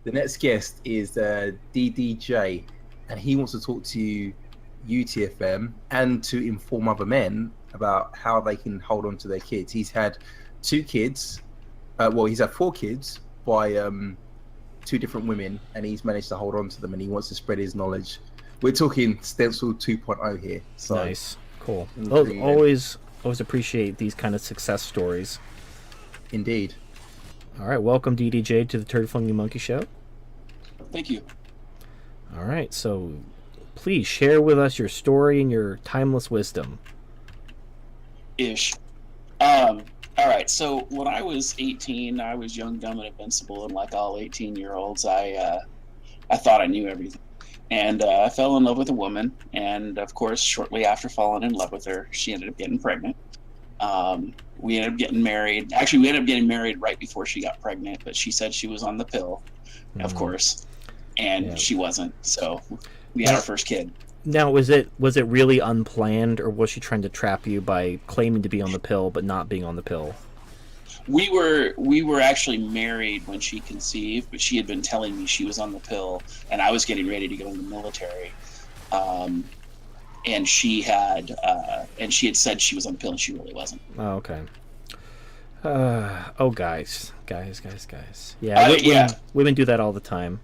The next guest is DDJ, and he wants to talk to you, TFM, and to inform other men about how they can hold on to their kids. He's had 2 kids. He's had 4 kids by 2 different women, and he's managed to hold on to them, and he wants to spread his knowledge. We're talking Stencil 2.0 here. So nice, cool. Always appreciate these kind of success stories. Indeed. All right, welcome DDJ to the Turd Flinging Monkey Show. Thank you. All right, so please share with us your story and your timeless wisdom. Ish. All right, so when I was 18, I was young, dumb, and invincible, and like all 18-year-olds, I thought I knew everything. And I fell in love with a woman, and of course, shortly after falling in love with her, she ended up getting pregnant. We ended up getting married. Actually, we ended up getting married right before she got pregnant, but she said she was on the pill, of course, and she wasn't. So we had our first kid. Now, was it really unplanned, or was she trying to trap you by claiming to be on the pill but not being on the pill? We were actually married when she conceived, but she had been telling me she was on the pill, and I was getting ready to go in the military. And she had said she was on the pill, and she really wasn't. Oh, okay. Guys. Yeah, women do that all the time.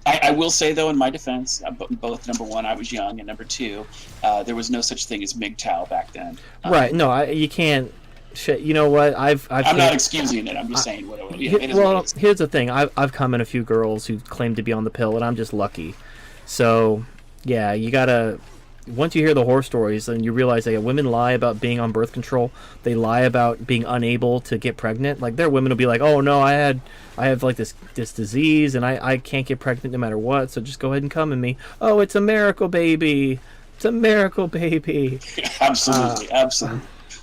I will say, though, in my defense, both, number one, I was young, and number two, there was no such thing as MGTOW back then. Right. No, you can't. Shit, you know what? I'm not excusing it. I'm just saying what it is. Well, here's the thing. I've come in a few girls who claim to be on the pill, and I'm just lucky. So, yeah, you gotta. Once you hear the horror stories, then you realize that women lie about being on birth control. They lie about being unable to get pregnant. Like, their women will be like, "Oh no, I have like this disease, and I can't get pregnant no matter what. So just go ahead and come in me. Oh, it's a miracle baby. It's a miracle baby." Absolutely.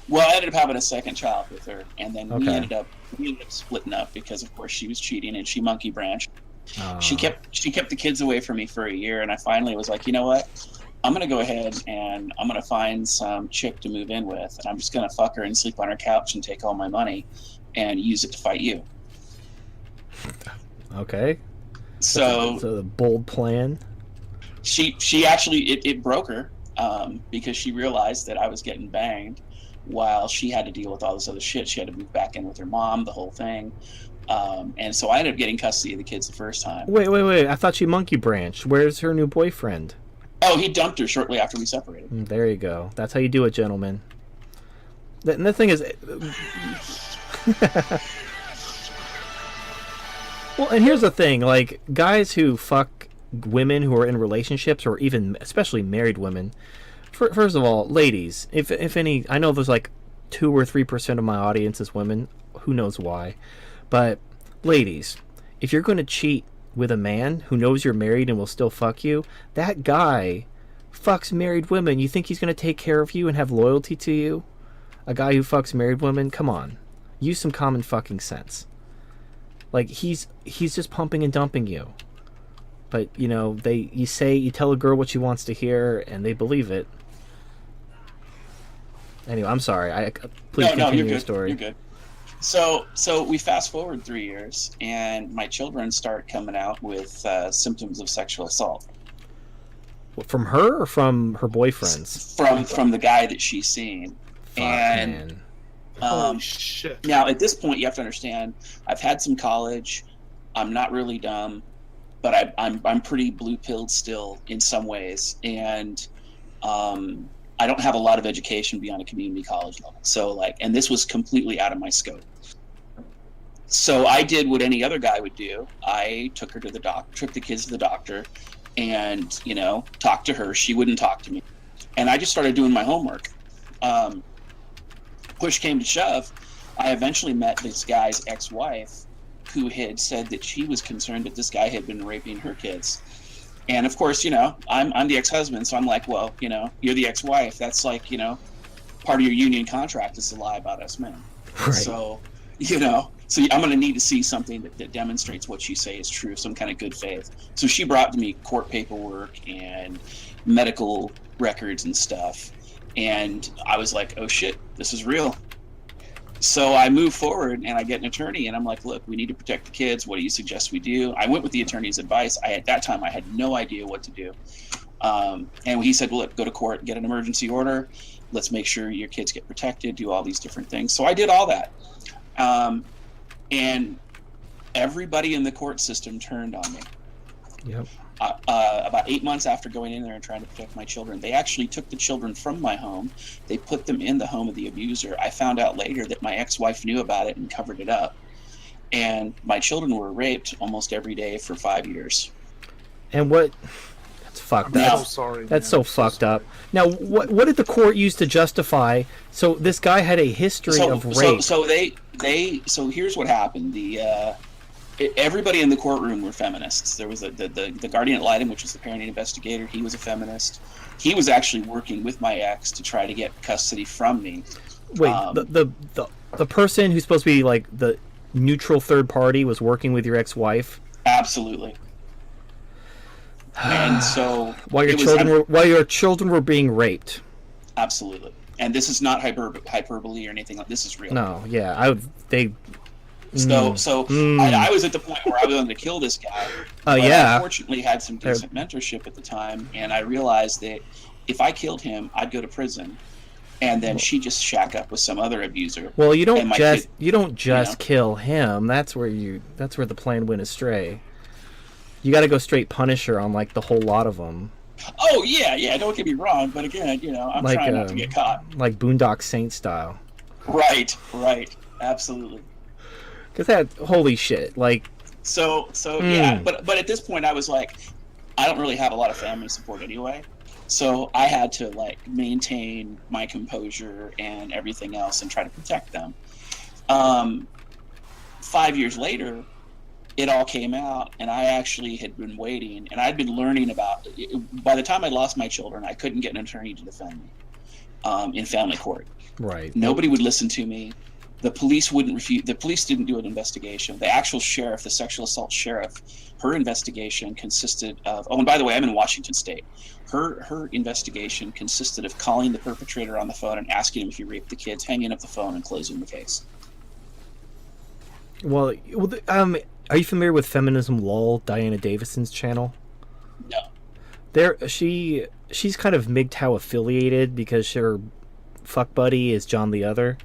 Well, I ended up having a second child with her, and then we ended up splitting up because, of course, she was cheating and she monkey branched. She kept the kids away from me for a year, and I finally was like, you know what? I'm going to go ahead and I'm going to find some chick to move in with, and I'm just going to fuck her and sleep on her couch and take all my money and use it to fight you. Okay. So the bold plan. She actually, it broke her because she realized that I was getting banged while she had to deal with all this other shit. She had to move back in with her mom, the whole thing. And so I ended up getting custody of the kids the first time. Wait. I thought she monkey branched. Where's her new boyfriend? Oh, he dumped her shortly after we separated. There you go. That's how you do it, gentlemen. And the thing is... Well, and here's the thing. Like, guys who fuck women who are in relationships, or even especially married women... First of all, ladies, if any... I know there's like 2 or 3% of my audience is women. Who knows why. But, ladies, if you're going to cheat with a man who knows you're married and will still fuck you, that guy fucks married women. You think he's going to take care of you and have loyalty to you? A guy who fucks married women? Come on. Use some common fucking sense. Like, he's just pumping and dumping you. But, you know, you tell a girl what she wants to hear, and they believe it. Anyway, I'm sorry. Please continue your story. You're good. So we fast forward 3 years, and my children start coming out with symptoms of sexual assault. From her or from her boyfriends? From the guy that she's seeing. Fuck, man. Holy shit. Now, at this point, you have to understand, I've had some college. I'm not really dumb, but I'm pretty blue-pilled still in some ways, and I don't have a lot of education beyond a community college level. So, and this was completely out of my scope. So I did what any other guy would do. I took her to the took the kids to the doctor, and, talked to her. She wouldn't talk to me. And I just started doing my homework. Push came to shove. I eventually met this guy's ex-wife, who had said that she was concerned that this guy had been raping her kids. And of course, I'm the ex-husband, so I'm like, well, you're the ex-wife. That's like, part of your union contract is to lie about us men. Right. So, I'm going to need to see something that demonstrates what you say is true, some kind of good faith. So she brought to me court paperwork and medical records and stuff. And I was like, oh shit, this is real. So I move forward and I get an attorney and I'm like, look, we need to protect the kids. What do you suggest we do? I went with the attorney's advice. At that time, I had no idea what to do. And he said, well, look, go to court, get an emergency order. Let's make sure your kids get protected, do all these different things. So I did all that. And everybody in the court system turned on me. Yep. About 8 months after going in there and trying to protect my children, they actually took the children from my home. They put them in the home of the abuser. I found out later that my ex-wife knew about it and covered it up. And my children were raped almost every day for 5 years. And what? That's fucked up. So sorry. That's so fucked up. Now, what did the court use to justify? So this guy had a history of rape. So here's what happened. Everybody in the courtroom were feminists. There was the guardian ad litem, which was the parenting investigator. He was a feminist. He was actually working with my ex to try to get custody from me. Wait, the person who's supposed to be like the neutral third party was working with your ex-wife? Absolutely. And so while your children were being raped. Absolutely. And this is not hyperbole or anything like this. Is real. No, yeah, I was at the point where I was going to kill this guy. Oh yeah. I fortunately had some decent mentorship at the time, and I realized that if I killed him, I'd go to prison, and then she'd just shack up with some other abuser. Well, you don't just kill him. That's where the plan went astray. You got to go straight Punisher on like the whole lot of them. Oh yeah. Don't get me wrong, but again, I'm trying not to get caught. Like Boondock Saint style. Right, absolutely. Because that, holy shit, like. Yeah, but at this point I was like, I don't really have a lot of family support anyway, so I had to like maintain my composure and everything else and try to protect them. 5 years later, it all came out, and I actually had been waiting, and I'd been learning about. By the time I lost my children, I couldn't get an attorney to defend me in family court. Right. Nobody would listen to me. The police wouldn't refuse. The police didn't do an investigation. The actual sheriff, the sexual assault sheriff, her investigation consisted of. Oh, and by the way, I'm in Washington State. Her investigation consisted of calling the perpetrator on the phone and asking him if he raped the kids, hanging up the phone, and closing the case. Well, are you familiar with Feminism Lol, Diana Davison's channel? No. She's kind of MGTOW affiliated because her fuck buddy is John the Other.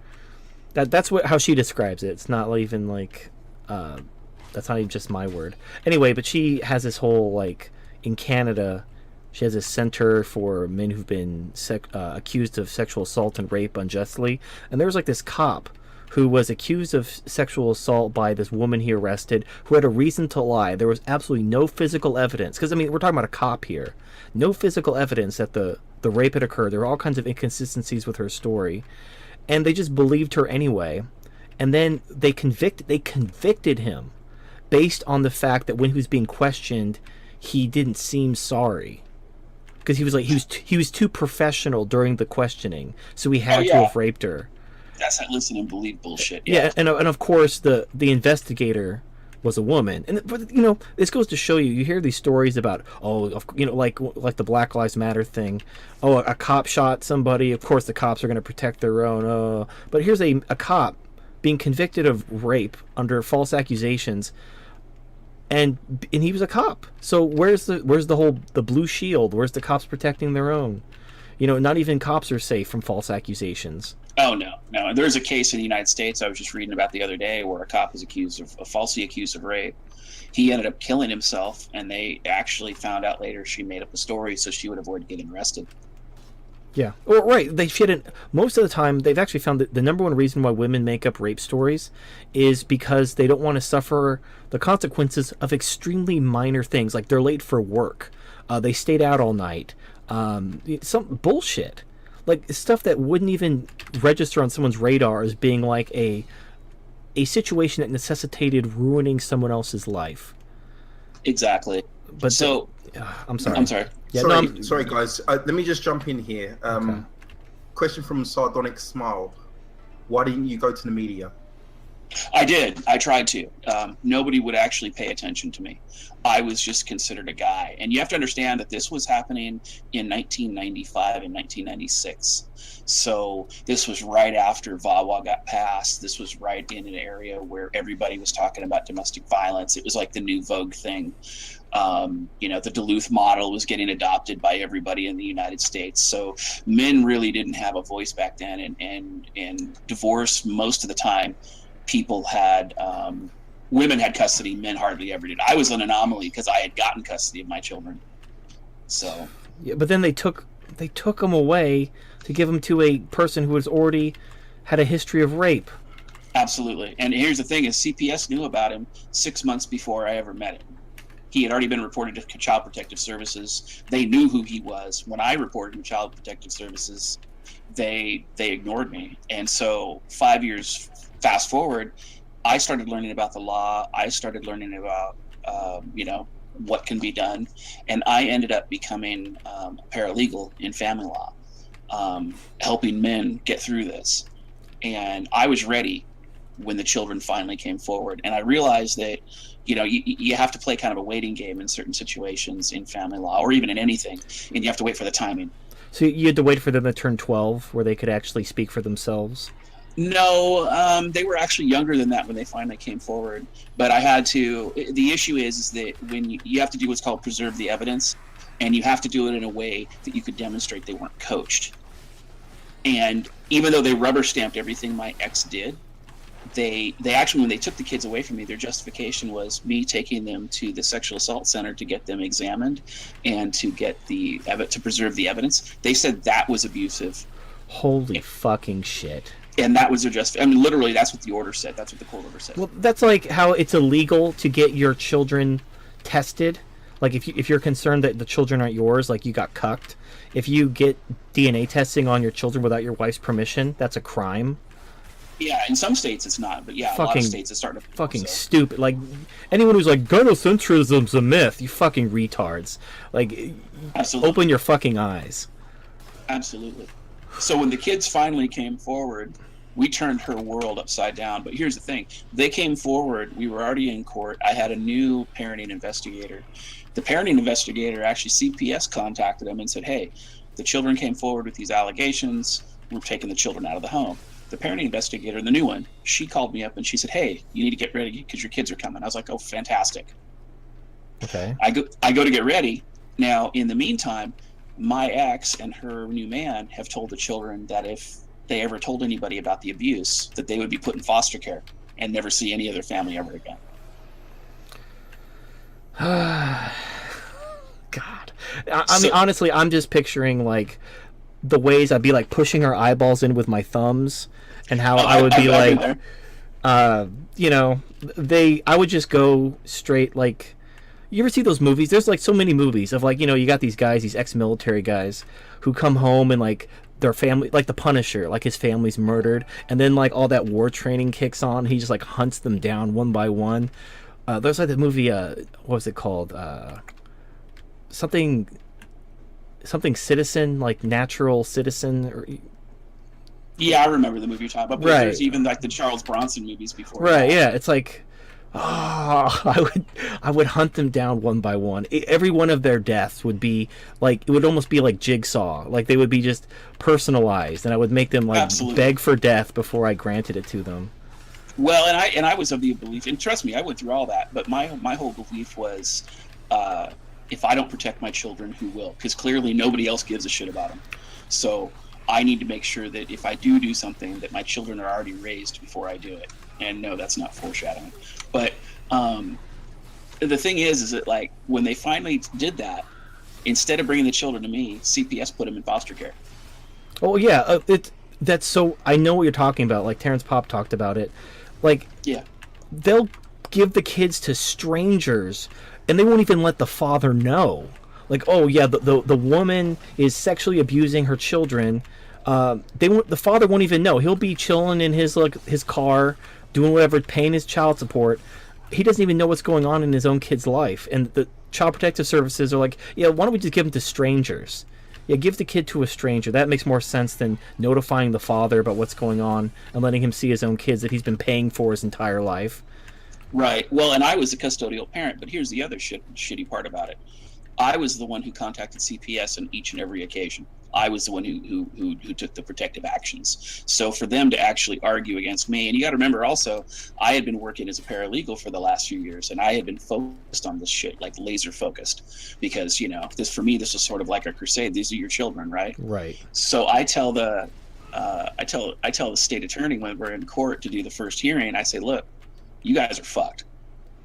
That's how she describes it. It's not even like that's not even just my word. Anyway, but she has this whole like in Canada, she has a center for men who've been accused of sexual assault and rape unjustly, and there was like this cop who was accused of sexual assault by this woman he arrested who had a reason to lie. There was absolutely no physical evidence. Because, I mean, we're talking about a cop here. No physical evidence that the rape had occurred. There were all kinds of inconsistencies with her story. And they just believed her anyway. And then they convicted him based on the fact that when he was being questioned, he didn't seem sorry. Because he was like, he was too professional during the questioning. So he had to have raped her. That's that listen and believe bullshit. Yeah, and of course the investigator was a woman, but you know this goes to show you. You hear these stories about like the Black Lives Matter thing. Oh, a cop shot somebody. Of course the cops are going to protect their own. But here's a cop being convicted of rape under false accusations, and he was a cop. So where's the blue shield? Where's the cops protecting their own? Not even cops are safe from false accusations. Oh, no. There's a case in the United States I was just reading about the other day where a cop was falsely accused of rape. He ended up killing himself, and they actually found out later she made up a story so she would avoid getting arrested. Yeah. Well, right. Most of the time, they've actually found that the number one reason why women make up rape stories is because they don't want to suffer the consequences of extremely minor things, like they're late for work, they stayed out all night, some bullshit. Like stuff that wouldn't even register on someone's radar as being like a situation that necessitated ruining someone else's life. Exactly. But I'm sorry. Yeah, sorry, guys. Let me just jump in here. Okay. Question from Sardonic Smile. Why didn't you go to the media? I did. I tried to. Nobody would actually pay attention to me. I was just considered a guy. And you have to understand that this was happening in 1995 and 1996. So this was right after VAWA got passed. This was right in an area where everybody was talking about domestic violence. It was like the new Vogue thing. The Duluth model was getting adopted by everybody in the United States. So men really didn't have a voice back then. And divorce, most of the time, people had women had custody, men hardly ever did. I was an anomaly because I had gotten custody of my children. So yeah, but then they took them away to give them to a person who has already had a history of rape. Absolutely. And here's the thing: is CPS knew about him 6 months before I ever met him. He had already been reported to Child Protective Services. They knew who he was. When I reported him to Child Protective Services, they ignored me. And so 5 years fast forward, I started learning about the law. I started learning about, what can be done. And I ended up becoming a paralegal in family law, helping men get through this. And I was ready when the children finally came forward. And I realized that, you have to play kind of a waiting game in certain situations in family law or even in anything. And you have to wait for the timing. So you had to wait for them to turn 12 where they could actually speak for themselves? No, they were actually younger than that when they finally came forward. But I had to. The issue is that when you have to do what's called preserve the evidence, and you have to do it in a way that you could demonstrate they weren't coached. And even though they rubber stamped everything my ex did, they actually, when they took the kids away from me, their justification was me taking them to the sexual assault center to get them examined and to get to preserve the evidence. They said that was abusive. Holy fucking shit. And that was their literally, that's what the order said. That's what the court order said. Well, that's like how it's illegal to get your children tested. Like if you're concerned that the children aren't yours, like you got cucked, if you get DNA testing on your children without your wife's permission, that's a crime. Yeah, in some states it's not, but yeah, a lot of states it's starting to fucking stupid. Like anyone who's like gynocentrism's a myth, you fucking retards. Like, absolutely. Open your fucking eyes. Absolutely. So when the kids finally came forward, we turned her world upside down. But here's the thing: they came forward. We were already in court. I had a new parenting investigator. The parenting investigator, actually, CPS contacted them and said, "Hey, the children came forward with these allegations. We're taking the children out of the home." The parenting investigator, the new one, she called me up and she said, "Hey, you need to get ready because your kids are coming." I was like, "Oh, fantastic." Okay. I go to get ready. Now, in the meantime, my ex and her new man have told the children that if they ever told anybody about the abuse, that they would be put in foster care and never see any other family ever again. God. I mean, honestly, I'm just picturing, like, the ways I'd be, like, pushing her eyeballs in with my thumbs and how I would be like, I would just go straight, like, you ever see those movies? There's, like, so many movies of, like, you got these guys, these ex-military guys who come home and, like, their family, like the Punisher, like his family's murdered, and then, like, all that war training kicks on. He just, like, hunts them down one by one. There's, like, the movie, what was it called? Something Citizen, like Natural Citizen. Or... Yeah, I remember the movie you're talking about. But there's even, like, the Charles Bronson movies before. Right, yeah. It's like... I would hunt them down one by one. Every one of their deaths would be like, it would almost be like Jigsaw. Like, they would be just personalized, and I would make them, like, absolutely beg for death before I granted it to them. Well, and I was of the belief, and trust me, I went through all that, but my whole belief was, if I don't protect my children, who will? Because clearly nobody else gives a shit about them. So I need to make sure that if I do something, that my children are already raised before I do it. And no, that's not foreshadowing. But the thing is that, like, when they finally did that, instead of bringing the children to me, CPS put them in foster care. Oh yeah, that's so. I know what you're talking about. Like, Terrence Popp talked about it. Like, yeah, they'll give the kids to strangers, and they won't even let the father know. Like, oh yeah, the woman is sexually abusing her children. The father won't even know. He'll be chilling in his car, doing whatever, paying his child support. He doesn't even know what's going on in his own kid's life. And the Child Protective Services are like, yeah, why don't we just give them to strangers? Yeah, give the kid to a stranger. That makes more sense than notifying the father about what's going on and letting him see his own kids that he's been paying for his entire life. Right. Well, and I was a custodial parent, but here's the other shitty part about it. I was the one who contacted CPS on each and every occasion. I was the one who took the protective actions. So for them to actually argue against me, and you got to remember also, I had been working as a paralegal for the last few years, and I had been focused on this shit, like laser focused, because this for me, this was sort of like a crusade. These are your children, right? Right. So I tell the state attorney when we're in court to do the first hearing, I say, look, you guys are fucked.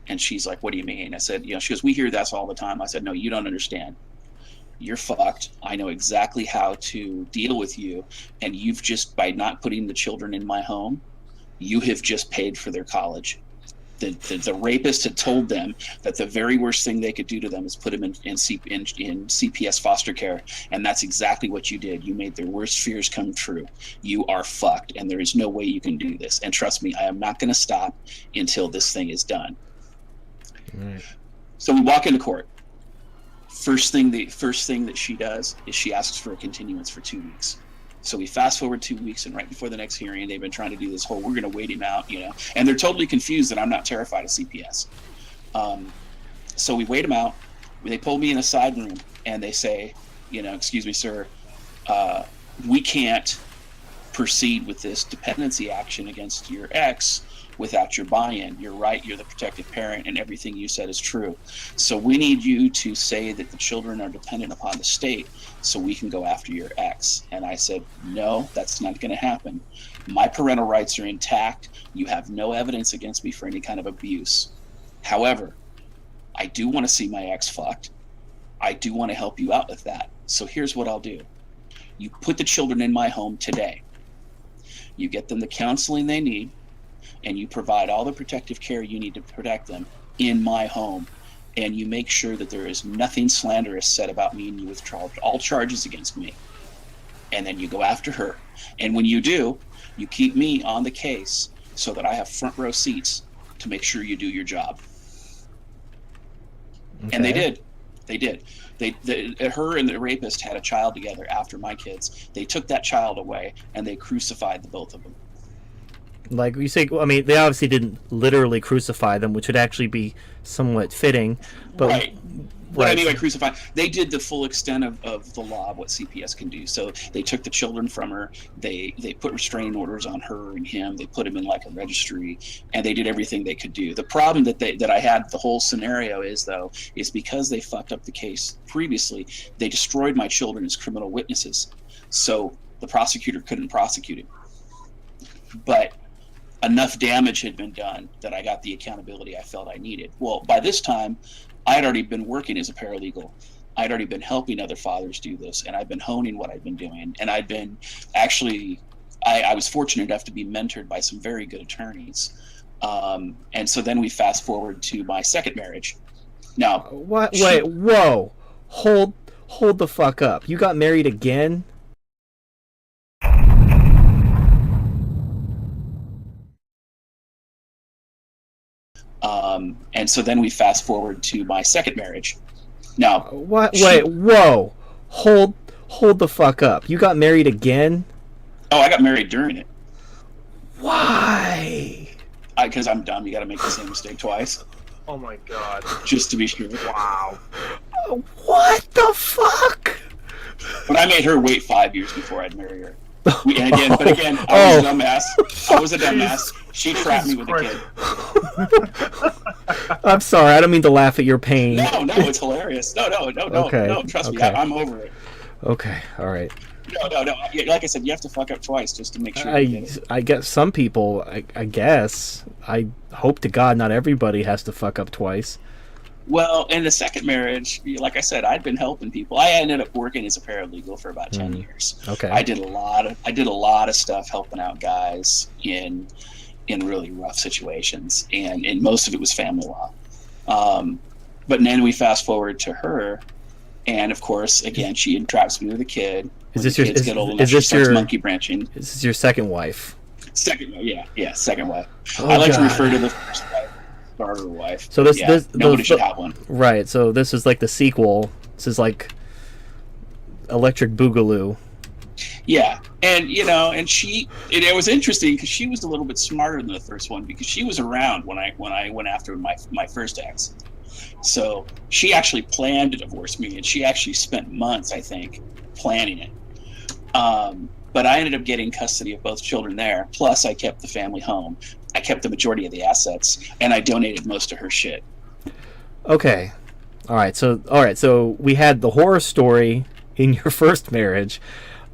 And she's like, what do you mean? I said, she goes, we hear this all the time. I said, no, you don't understand. You're fucked. I know exactly how to deal with you. And you've just, by not putting the children in my home, you have just paid for their college. The rapist had told them that the very worst thing they could do to them is put them in CPS foster care. And that's exactly what you did. You made their worst fears come true. You are fucked. And there is no way you can do this. And trust me, I am not going to stop until this thing is done. Right. So we walk into court. First thing that she does is she asks for a continuance for 2 weeks. So we fast forward 2 weeks, and right before the next hearing, they've been trying to do this whole, we're going to wait him out, and they're totally confused that I'm not terrified of CPS. So we wait him out. They pull me in a side room, and they say, excuse me, sir, we can't proceed with this dependency action against your ex without your buy-in. You're right, you're the protective parent, and everything you said is true. So we need you to say that the children are dependent upon the state so we can go after your ex. And I said, no, that's not going to happen. My parental rights are intact. You have no evidence against me for any kind of abuse. However, I do want to see my ex fucked. I do want to help you out with that. So here's what I'll do. You put the children in my home today. You get them the counseling they need, and you provide all the protective care you need to protect them in my home. And you make sure that there is nothing slanderous said about me, and you withdraw all charges against me. And then you go after her. And when you do, you keep me on the case so that I have front row seats to make sure you do your job. Okay. And they did. Her and the rapist had a child together after my kids. They took that child away, and they crucified the both of them. Like you say, I mean, they obviously didn't literally crucify them, which would actually be somewhat fitting. But right. What I mean by crucify, they did the full extent of the law of what CPS can do. So they took the children from her. They put restraining orders on her and him. They put him in like a registry, and they did everything they could do. The problem that I had the whole scenario is because they fucked up the case previously. They destroyed my children as criminal witnesses, so the prosecutor couldn't prosecute him. But enough damage had been done that I got the accountability I felt I needed. Well, by this time, I had already been working as a paralegal. I'd already been helping other fathers do this, and I've been honing what I've been doing. And I'd been actually, I was fortunate enough to be mentored by some very good attorneys. And so then we fast forward to my second marriage. Now, what? Wait, whoa, hold the fuck up. You got married again? And so then we fast forward to my second marriage. Now, what? Wait, whoa, hold the fuck up. You got married again? Oh, I got married during it. Why? Because I'm dumb. You got to make the same mistake twice. Oh my god. Just to be sure. Wow. What the fuck? But I made her wait 5 years before I'd marry her. But again, I was a dumbass. I was a dumbass. She trapped me with a kid. I'm sorry. I don't mean to laugh at your pain. No, it's hilarious. No. Okay. No, trust me. I'm over it. Okay. All right. No. Like I said, you have to fuck up twice just to make sure. I guess some people. I guess. I hope to God not everybody has to fuck up twice. Well, in the second marriage, like I said, I'd been helping people. I ended up working as a paralegal for about 10 years. Okay. I did a lot of stuff helping out guys in really rough situations, and most of it was family law. But then we fast forward to her, and of course, again, she entraps me with a kid. Is this your monkey branching? Is this your second wife? Second wife. Oh, I like God. to refer to the first wife, starter wife. So nobody should have one. Right. So this is like the sequel. This is like electric boogaloo. Yeah, and and it was interesting because she was a little bit smarter than the first one because she was around when I went after my first ex. So she actually planned to divorce me, and she actually spent months, I think, planning it. But I ended up getting custody of both children there. Plus, I kept the family home. I kept the majority of the assets, and I donated most of her shit. Okay, all right. So we had the horror story in your first marriage.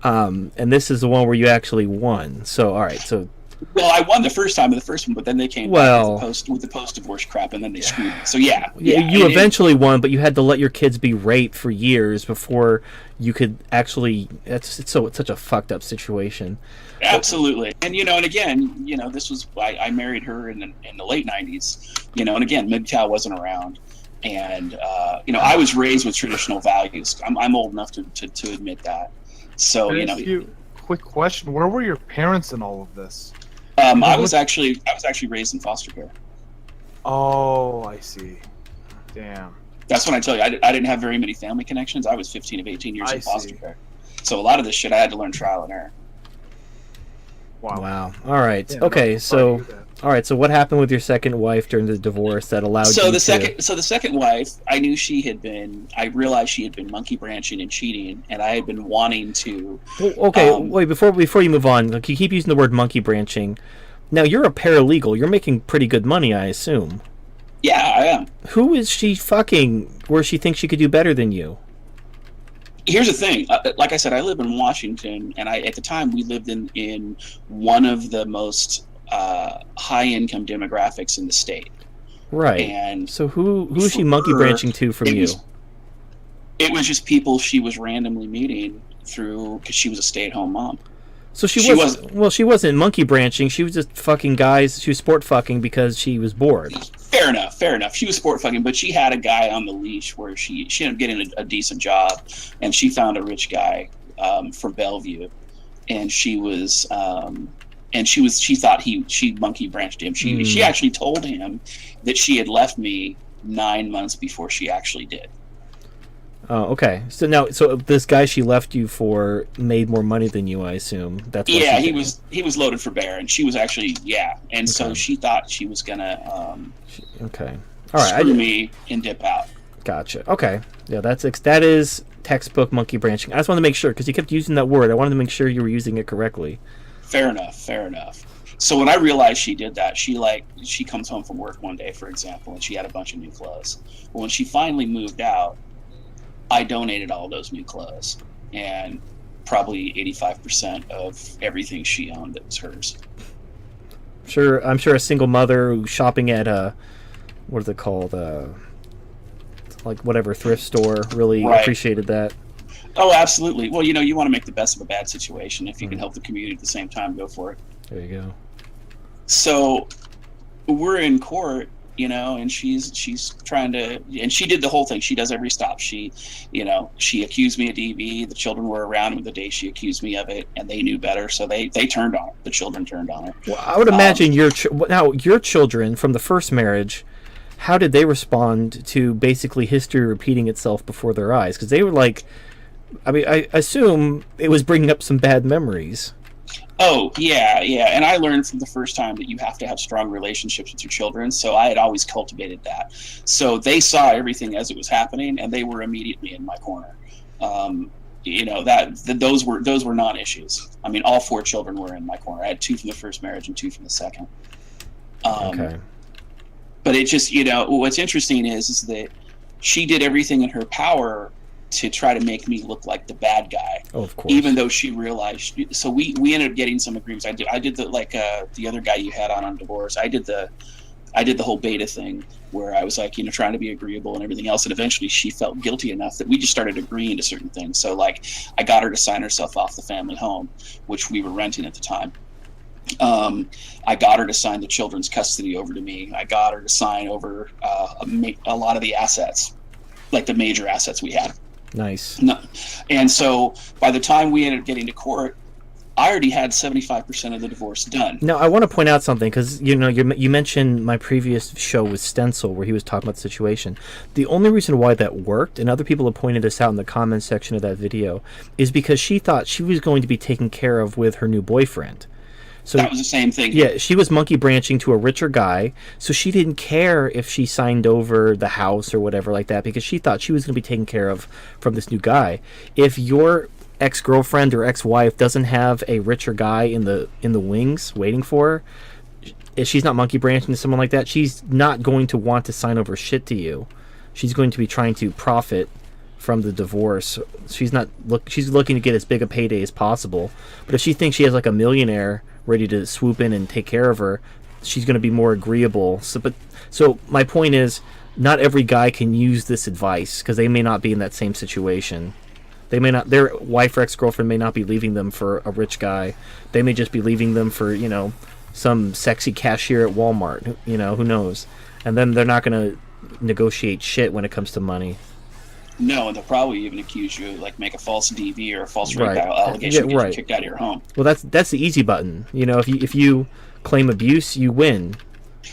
And this is the one where you actually won. So, all right. So, well, I won the first time in the first one, but then they came back with the post-divorce crap, and then they screwed me. So, yeah. You eventually won, but you had to let your kids be raped for years before you could actually. It's such a fucked up situation. Absolutely, and and again, this was I married her in the late '90s, and again, MGTOW wasn't around, and I was raised with traditional values. I'm old enough to admit that. So quick question: where were your parents in all of this? I was actually raised in foster care. Oh, I see. Damn. That's when I tell you I didn't have very many family connections. I was 15 of 18 years in foster care, so a lot of this shit I had to learn trial and error. Wow. All right. Yeah, okay. So. All right. So what happened with your second wife during the divorce that allowed you to... So the second wife, I knew I realized she had been monkey branching and cheating, and I had been wanting to... Well, okay. Wait, before you move on, you keep using the word monkey branching. Now, you're a paralegal. You're making pretty good money, I assume. Yeah, I am. Who is she fucking where she thinks she could do better than you? Here's the thing. Like I said, I live in Washington, and at the time we lived in one of the most high income demographics in the state. Right. And so who is she monkey branching to from you? It was just people she was randomly meeting through because she was a stay-at-home mom. So she wasn't monkey branching. She was just fucking guys. She was sport fucking because she was bored. Fair enough. She was sport fucking, but she had a guy on the leash where she ended up getting a decent job, and she found a rich guy from Bellevue, and she thought she monkey branched him. She actually told him that she had left me 9 months before she actually did. Oh, okay. So this guy she left you for made more money than you, I assume. That's he was loaded for bear, and she was actually and so she thought she was gonna okay, all right, screw me and dip out. Gotcha. Okay, yeah, that is textbook monkey branching. I just wanted to make sure because you kept using that word. I wanted to make sure you were using it correctly. Fair enough. So when I realized she did that, she comes home from work one day, for example, and she had a bunch of new clothes. Well, when she finally moved out, I donated all those new clothes, and probably 85% of everything she owned that was hers. I'm sure a single mother who's shopping at what is it called? Like whatever thrift store really appreciated that. Oh, absolutely. Well, you want to make the best of a bad situation. If you can help the community at the same time, go for it. There you go. So we're in court, and she's trying to, and she did the whole thing. She does every stop. She accused me of DV. The children were around the day she accused me of it, and they knew better, so they turned on her. The children turned on her. Well, I would imagine your children from the first marriage, how did they respond to basically history repeating itself before their eyes? Because they were like, I assume it was bringing up some bad memories. Oh, yeah. And I learned from the first time that you have to have strong relationships with your children, so I had always cultivated that. So they saw everything as it was happening, and they were immediately in my corner. Those were non-issues. I mean, all 4 children were in my corner. I had 2 from the first marriage and 2 from the second. Okay. But it just, what's interesting is that she did everything in her power to try to make me look like the bad guy. Oh, of course. Even though she realized, so we ended up getting some agreements. I did the other guy you had on divorce. I did the whole beta thing where I was like, trying to be agreeable and everything else. And eventually she felt guilty enough that we just started agreeing to certain things. So I got her to sign herself off the family home, which we were renting at the time. I got her to sign the children's custody over to me. I got her to sign over a lot of the assets, like the major assets we had. Nice. No. And so by the time we ended up getting to court, I already had 75% of the divorce done. Now, I want to point out something, because you mentioned my previous show with Stencil, where he was talking about the situation. The only reason why that worked, and other people have pointed this out in the comments section of that video, is because she thought she was going to be taken care of with her new boyfriend. So that was the same thing. Yeah, she was monkey branching to a richer guy, so she didn't care if she signed over the house or whatever like that, because she thought she was going to be taken care of from this new guy. If your ex-girlfriend or ex-wife doesn't have a richer guy in the wings waiting for her, if she's not monkey branching to someone like that, she's not going to want to sign over shit to you. She's going to be trying to profit from the divorce. She's looking to get as big a payday as possible. But if she thinks she has like a millionaire ready to swoop in and take care of her, she's going to be more agreeable. So my point is, not every guy can use this advice, because they may not be in that same situation. They may not, their wife or ex-girlfriend may not be leaving them for a rich guy. They may just be leaving them for, some sexy cashier at Walmart. Who knows? And then they're not going to negotiate shit when it comes to money. No, and they'll probably even accuse you, like make a false DV or a false rape Right. allegation, Yeah, get right. you kicked out of your home. Well, that's the easy button. If you claim abuse, you win.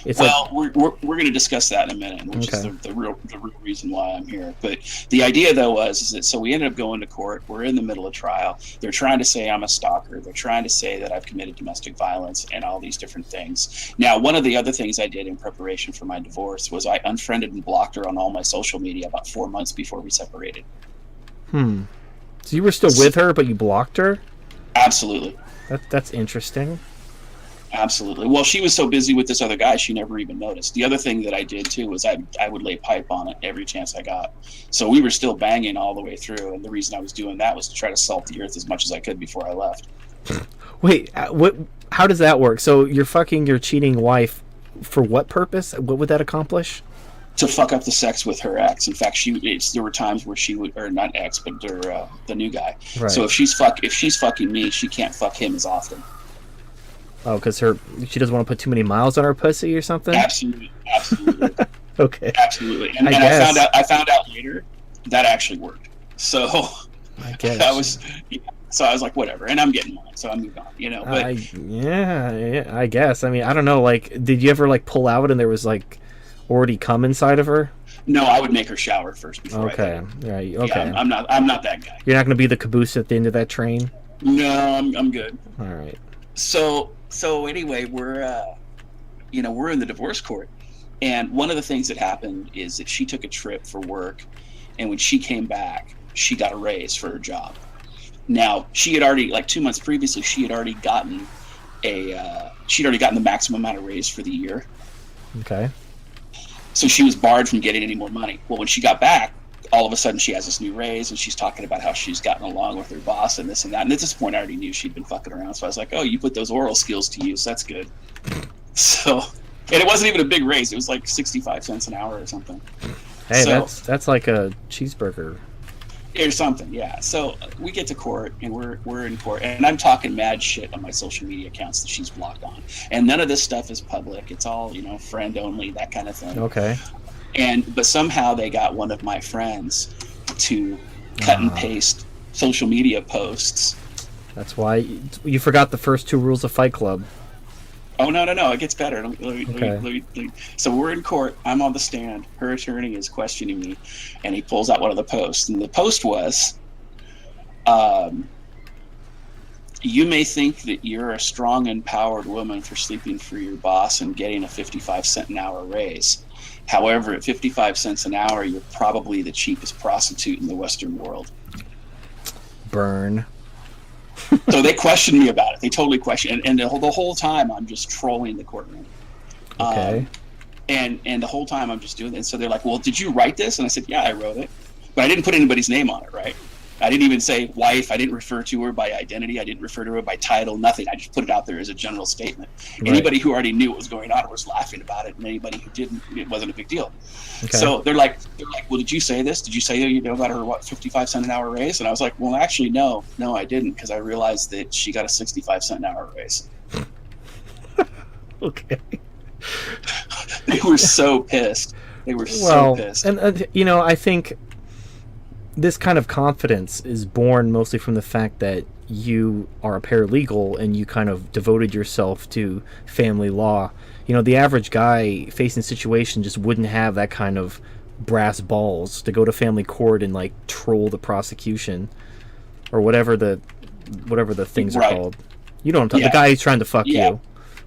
It's we're going to discuss that in a minute, which Okay. is the real reason why I'm here. But the idea, though, is that so we ended up going to court. We're in the middle of trial. They're trying to say I'm a stalker. They're trying to say that I've committed domestic violence and all these different things. Now, one of the other things I did in preparation for my divorce was I unfriended and blocked her on all my social media about 4 months before we separated. So you were still with her, but you blocked her? Absolutely. That's interesting. Absolutely. Well, she was so busy with this other guy, she never even noticed. The other thing that I did, too, was I would lay pipe on it every chance I got. So we were still banging all the way through, and the reason I was doing that was to try to salt the earth as much as I could before I left. Wait, how does that work? So you're fucking your cheating wife for what purpose? What would that accomplish? To fuck up the sex with her ex. In fact, there were times where she would, or not ex, but the new guy. Right. So if she's fucking me, she can't fuck him as often. Oh, because she doesn't want to put too many miles on her pussy or something? Absolutely. Okay. Absolutely. And guess. I found out later that actually worked. So I guess. So I was like, whatever, and I'm getting mine, so I moved on, But yeah, I guess. I mean, I don't know. Like, did you ever pull out and there was already cum inside of her? no, I would make her shower first before. Okay, right. Okay. Yeah, I'm not that guy. You're not going to be the caboose at the end of that train. No, I'm good. All right. So anyway, we're in the divorce court, and one of the things that happened is that she took a trip for work, and when she came back, she got a raise for her job. Now, she had already, 2 months previously, she'd already gotten the maximum amount of raise for the year. Okay. So she was barred from getting any more money. Well, when she got back, all of a sudden she has this new raise, and she's talking about how she's gotten along with her boss and this and that. And at this point, I already knew she'd been fucking around. So I was like, oh, you put those oral skills to use. That's good. So, and it wasn't even a big raise. It was 65 cents an hour or something. Hey, So- that's like a cheeseburger. Or something, yeah. So we get to court, and we're in court, and I'm talking mad shit on my social media accounts that she's blocked on, and none of this stuff is public. It's all friend only, that kind of thing. Okay. But somehow they got one of my friends to cut and paste social media posts. That's why you forgot the first 2 rules of Fight Club. Oh no! It gets better. Let me. So we're in court. I'm on the stand. Her attorney is questioning me, and he pulls out one of the posts. And the post was, "You may think that you're a strong, empowered woman for sleeping for your boss and getting a 55-cent an hour raise. However, at 55 cents an hour, you're probably the cheapest prostitute in the Western world." Burn. So they questioned me about it. They totally questioned, and the whole time I'm just trolling the courtroom. Okay. And the whole time I'm just doing it. And so they're like, "Well, did you write this?" And I said, "Yeah, I wrote it, but I didn't put anybody's name on it, right? I didn't even say wife. I didn't refer to her by identity. I didn't refer to her by title. Nothing. I just put it out there as a general statement. Right. Anybody who already knew what was going on was laughing about it, and anybody who didn't, it wasn't a big deal. Okay. So they're like, "Well, did you say this? Did you say about her 55-cent an hour raise?" And I was like, "Well, actually, no, I didn't, because I realized that she got a 65-cent an hour raise." Okay. They were so pissed. They were so pissed. And I think this kind of confidence is born mostly from the fact that you are a paralegal and you kind of devoted yourself to family law. You know, the average guy facing situation just wouldn't have that kind of brass balls to go to family court and like troll the prosecution or whatever the things are Right. called. You know what I'm talking? Yeah. The guy who's trying to fuck Yeah. you.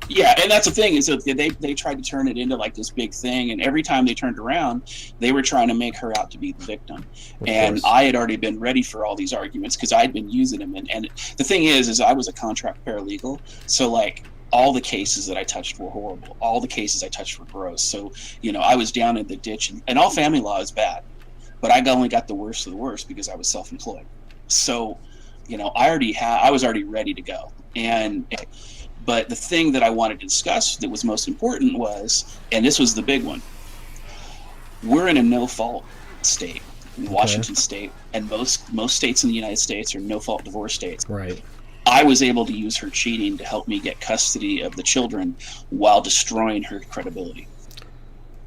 Yeah, and that's the thing is that they tried to turn it into like this big thing, and every time they turned around, they were trying to make her out to be the victim. Of And course. I had already been ready for all these arguments because I'd been using them. And the thing is I was a contract paralegal, so like all the cases that I touched were horrible. All the cases I touched were gross. So you know I was down in the ditch, and all family law is bad, but I only got the worst of the worst because I was self-employed. So you know I was already ready to go. But the thing that I wanted to discuss that was most important was, and this was the big one, we're in a no-fault state in Washington state, and most states in the United States are no-fault divorce states. Right. I was able to use her cheating to help me get custody of the children while destroying her credibility.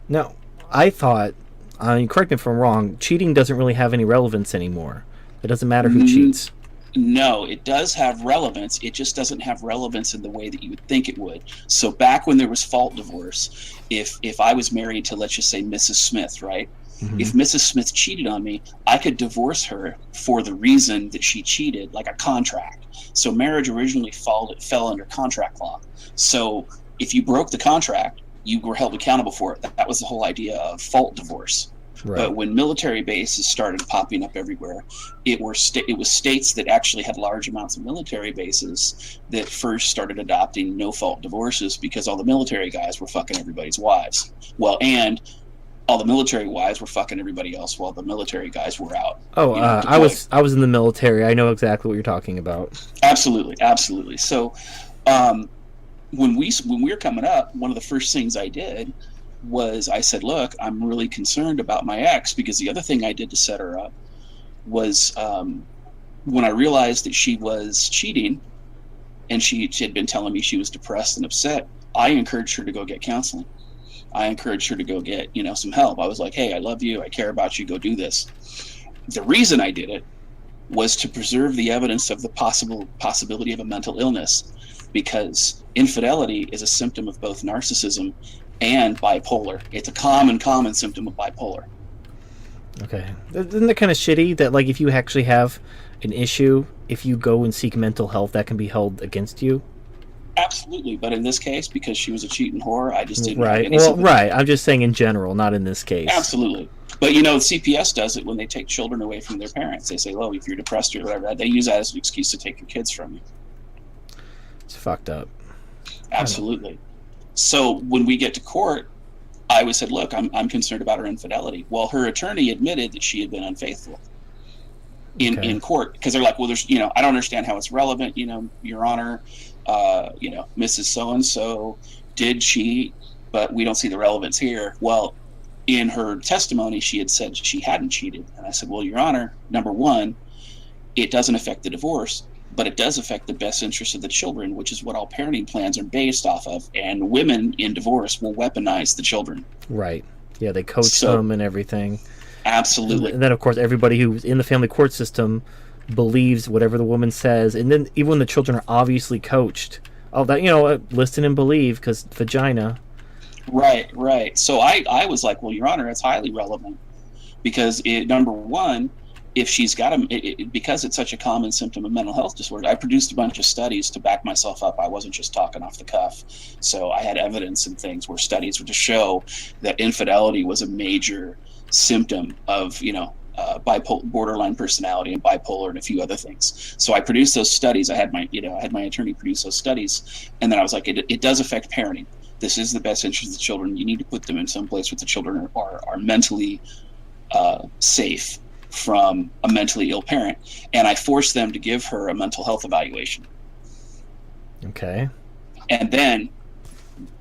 Now, I thought, I mean, correct me if I'm wrong, cheating doesn't really have any relevance anymore. It doesn't matter who cheats. No, it does have relevance. It just doesn't have relevance in the way that you would think it would. So back when there was fault divorce, if I was married to, let's just say, Mrs. Smith, right? Mhm. If Mrs. Smith cheated on me, I could divorce her for the reason that she cheated, like a contract. So marriage originally fell under contract law. So if you broke the contract, you were held accountable for it. That was the whole idea of fault divorce. Right. But when military bases started popping up everywhere, it was states that actually had large amounts of military bases that first started adopting no-fault divorces because all the military guys were fucking everybody's wives. Well, and all the military wives were fucking everybody else while the military guys were out. Oh, you know, I was in the military. I know exactly what you're talking about. Absolutely, absolutely. So, when we were coming up, one of the first things I did was I said, look, I'm really concerned about my ex, because the other thing I did to set her up was when I realized that she was cheating and she had been telling me she was depressed and upset, I encouraged her to go get counseling. I encouraged her to go get, some help. I was like, hey, I love you. I care about you. Go do this. The reason I did it was to preserve the evidence of the possibility of a mental illness, because infidelity is a symptom of both narcissism and bipolar. It's a common symptom of bipolar. Okay. Isn't that kind of shitty that, like, if you actually have an issue, if you go and seek mental health, that can be held against you? Absolutely, but in this case, because she was a cheating whore, I just didn't have Right. any Well, sympathy. right. I'm just saying in general, not in this case. Absolutely. But, CPS does it when they take children away from their parents. They say, well, if you're depressed or whatever, they use that as an excuse to take your kids from you. It's fucked up. Absolutely. So when we get to court, I always said, look, I'm concerned about her infidelity. Well, her attorney admitted that she had been unfaithful in court, because they're like, well, there's, I don't understand how it's relevant, Your Honor, Mrs. So-and-so did cheat, but we don't see the relevance here. Well, in her testimony, she had said she hadn't cheated. And I said, well, Your Honor, number one, it doesn't affect the divorce, but it does affect the best interest of the children, which is what all parenting plans are based off of. And women in divorce will weaponize the children. Right. Yeah, they coach them and everything. Absolutely. And then, of course, everybody who's in the family court system believes whatever the woman says. And then even when the children are obviously coached, listen and believe, because vagina. Right. So I was like, well, Your Honor, it's highly relevant, because number one, if she's got because it's such a common symptom of mental health disorder, I produced a bunch of studies to back myself up. I wasn't just talking off the cuff. So I had evidence and things where studies were to show that infidelity was a major symptom of, borderline personality and bipolar and a few other things. So I produced those studies. I had my attorney produce those studies. And then I was like, it does affect parenting. This is the best interest of the children. You need to put them in some place where the children are mentally safe from a mentally ill parent. And I forced them to give her a mental health evaluation. Okay. And then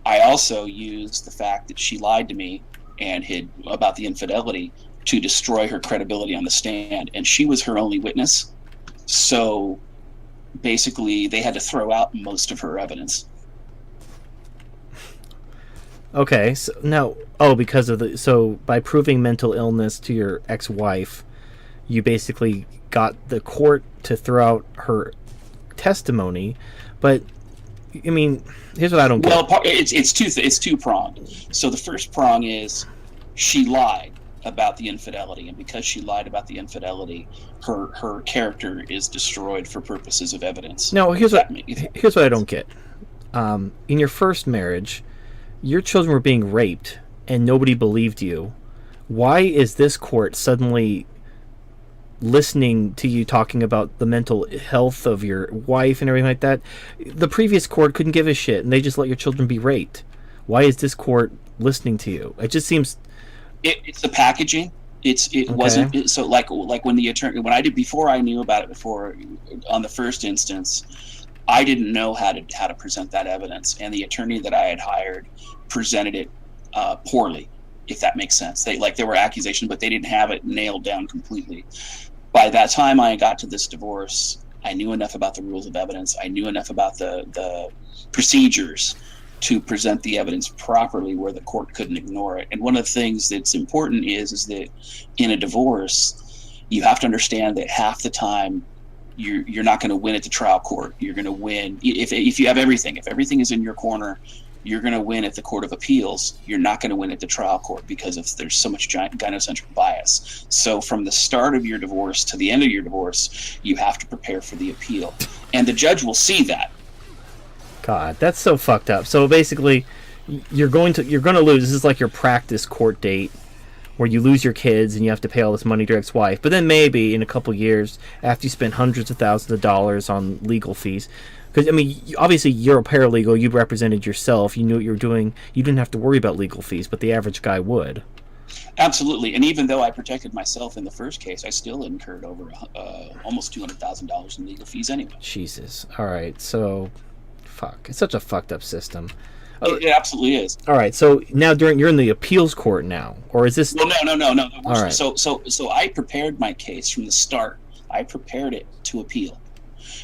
I also used the fact that she lied to me and hid about the infidelity to destroy her credibility on the stand. And she was her only witness. So basically they had to throw out most of her evidence. Okay, so now, so by proving mental illness to your ex-wife, you basically got the court to throw out her testimony, but I mean, here's what I don't get. Well, it's two pronged. So the first prong is she lied about the infidelity, and because she lied about the infidelity, her character is destroyed for purposes of evidence. No, here's what I don't get. In your first marriage, your children were being raped, and nobody believed you. Why is this court suddenly listening to you talking about the mental health of your wife and everything like that? The previous court couldn't give a shit, and they just let your children be raped. Why is this court listening to you? It just seems... It's the packaging. Wasn't so like when the attorney, before I knew about it, before on the first instance, I didn't know how to present that evidence, and the attorney that I had hired presented it poorly, if that makes sense. There were accusations, but they didn't have it nailed down completely. By that time I got to this divorce, I knew enough about the rules of evidence. I knew enough about the procedures to present the evidence properly where the court couldn't ignore it. And one of the things that's important is that in a divorce, you have to understand that half the time you're not going to win at the trial court. You're going to win if you have everything. If everything is in your corner, you're going to win at the Court of Appeals. You're not going to win at the trial court because there's so much gynocentric bias. So from the start of your divorce to the end of your divorce, you have to prepare for the appeal. And the judge will see that. God, that's so fucked up. So basically, you're going to lose. This is like your practice court date, where you lose your kids and you have to pay all this money to your ex-wife. But then maybe in a couple years, after you spend hundreds of thousands of dollars on legal fees, because I mean, obviously you're a paralegal, you represented yourself, you knew what you were doing, you didn't have to worry about legal fees, but the average guy would. Absolutely, and even though I protected myself in the first case, I still incurred over almost $200,000 in legal fees anyway. Jesus. All right, so. Fuck. It's such a fucked up system. It absolutely is. All right. So now you're in the appeals court now, or is this? Well, no. All right. So I prepared my case from the start. I prepared it to appeal.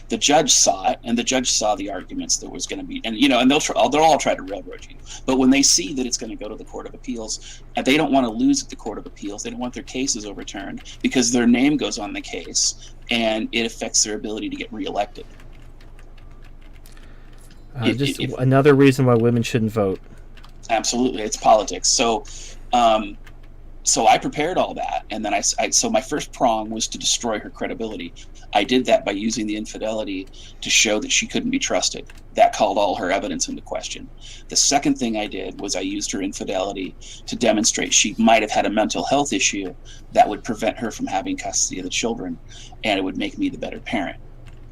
The judge saw it, and the judge saw the arguments that was going to be, and they'll all try to railroad you. But when they see that it's going to go to the Court of Appeals, and they don't want to lose at the Court of Appeals, they don't want their cases overturned because their name goes on the case, and it affects their ability to get reelected. Another reason why women shouldn't vote. Absolutely, it's politics. So I prepared all that, and then so my first prong was to destroy her credibility. I did that by using the infidelity to show that she couldn't be trusted. That called all her evidence into question. The second thing I did was I used her infidelity to demonstrate she might have had a mental health issue that would prevent her from having custody of the children, and it would make me the better parent.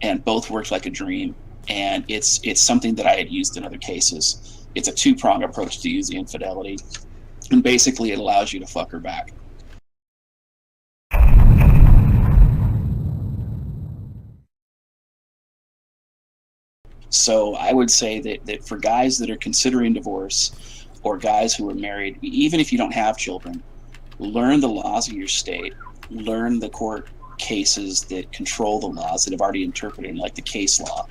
And both worked like a dream. And it's something that I had used in other cases. It's a two-pronged approach to use the infidelity. And basically it allows you to fuck her back. So I would say that for guys that are considering divorce, or guys who are married, even if you don't have children, learn the laws of your state, learn the court cases that control the laws that have already interpreted, like the case law,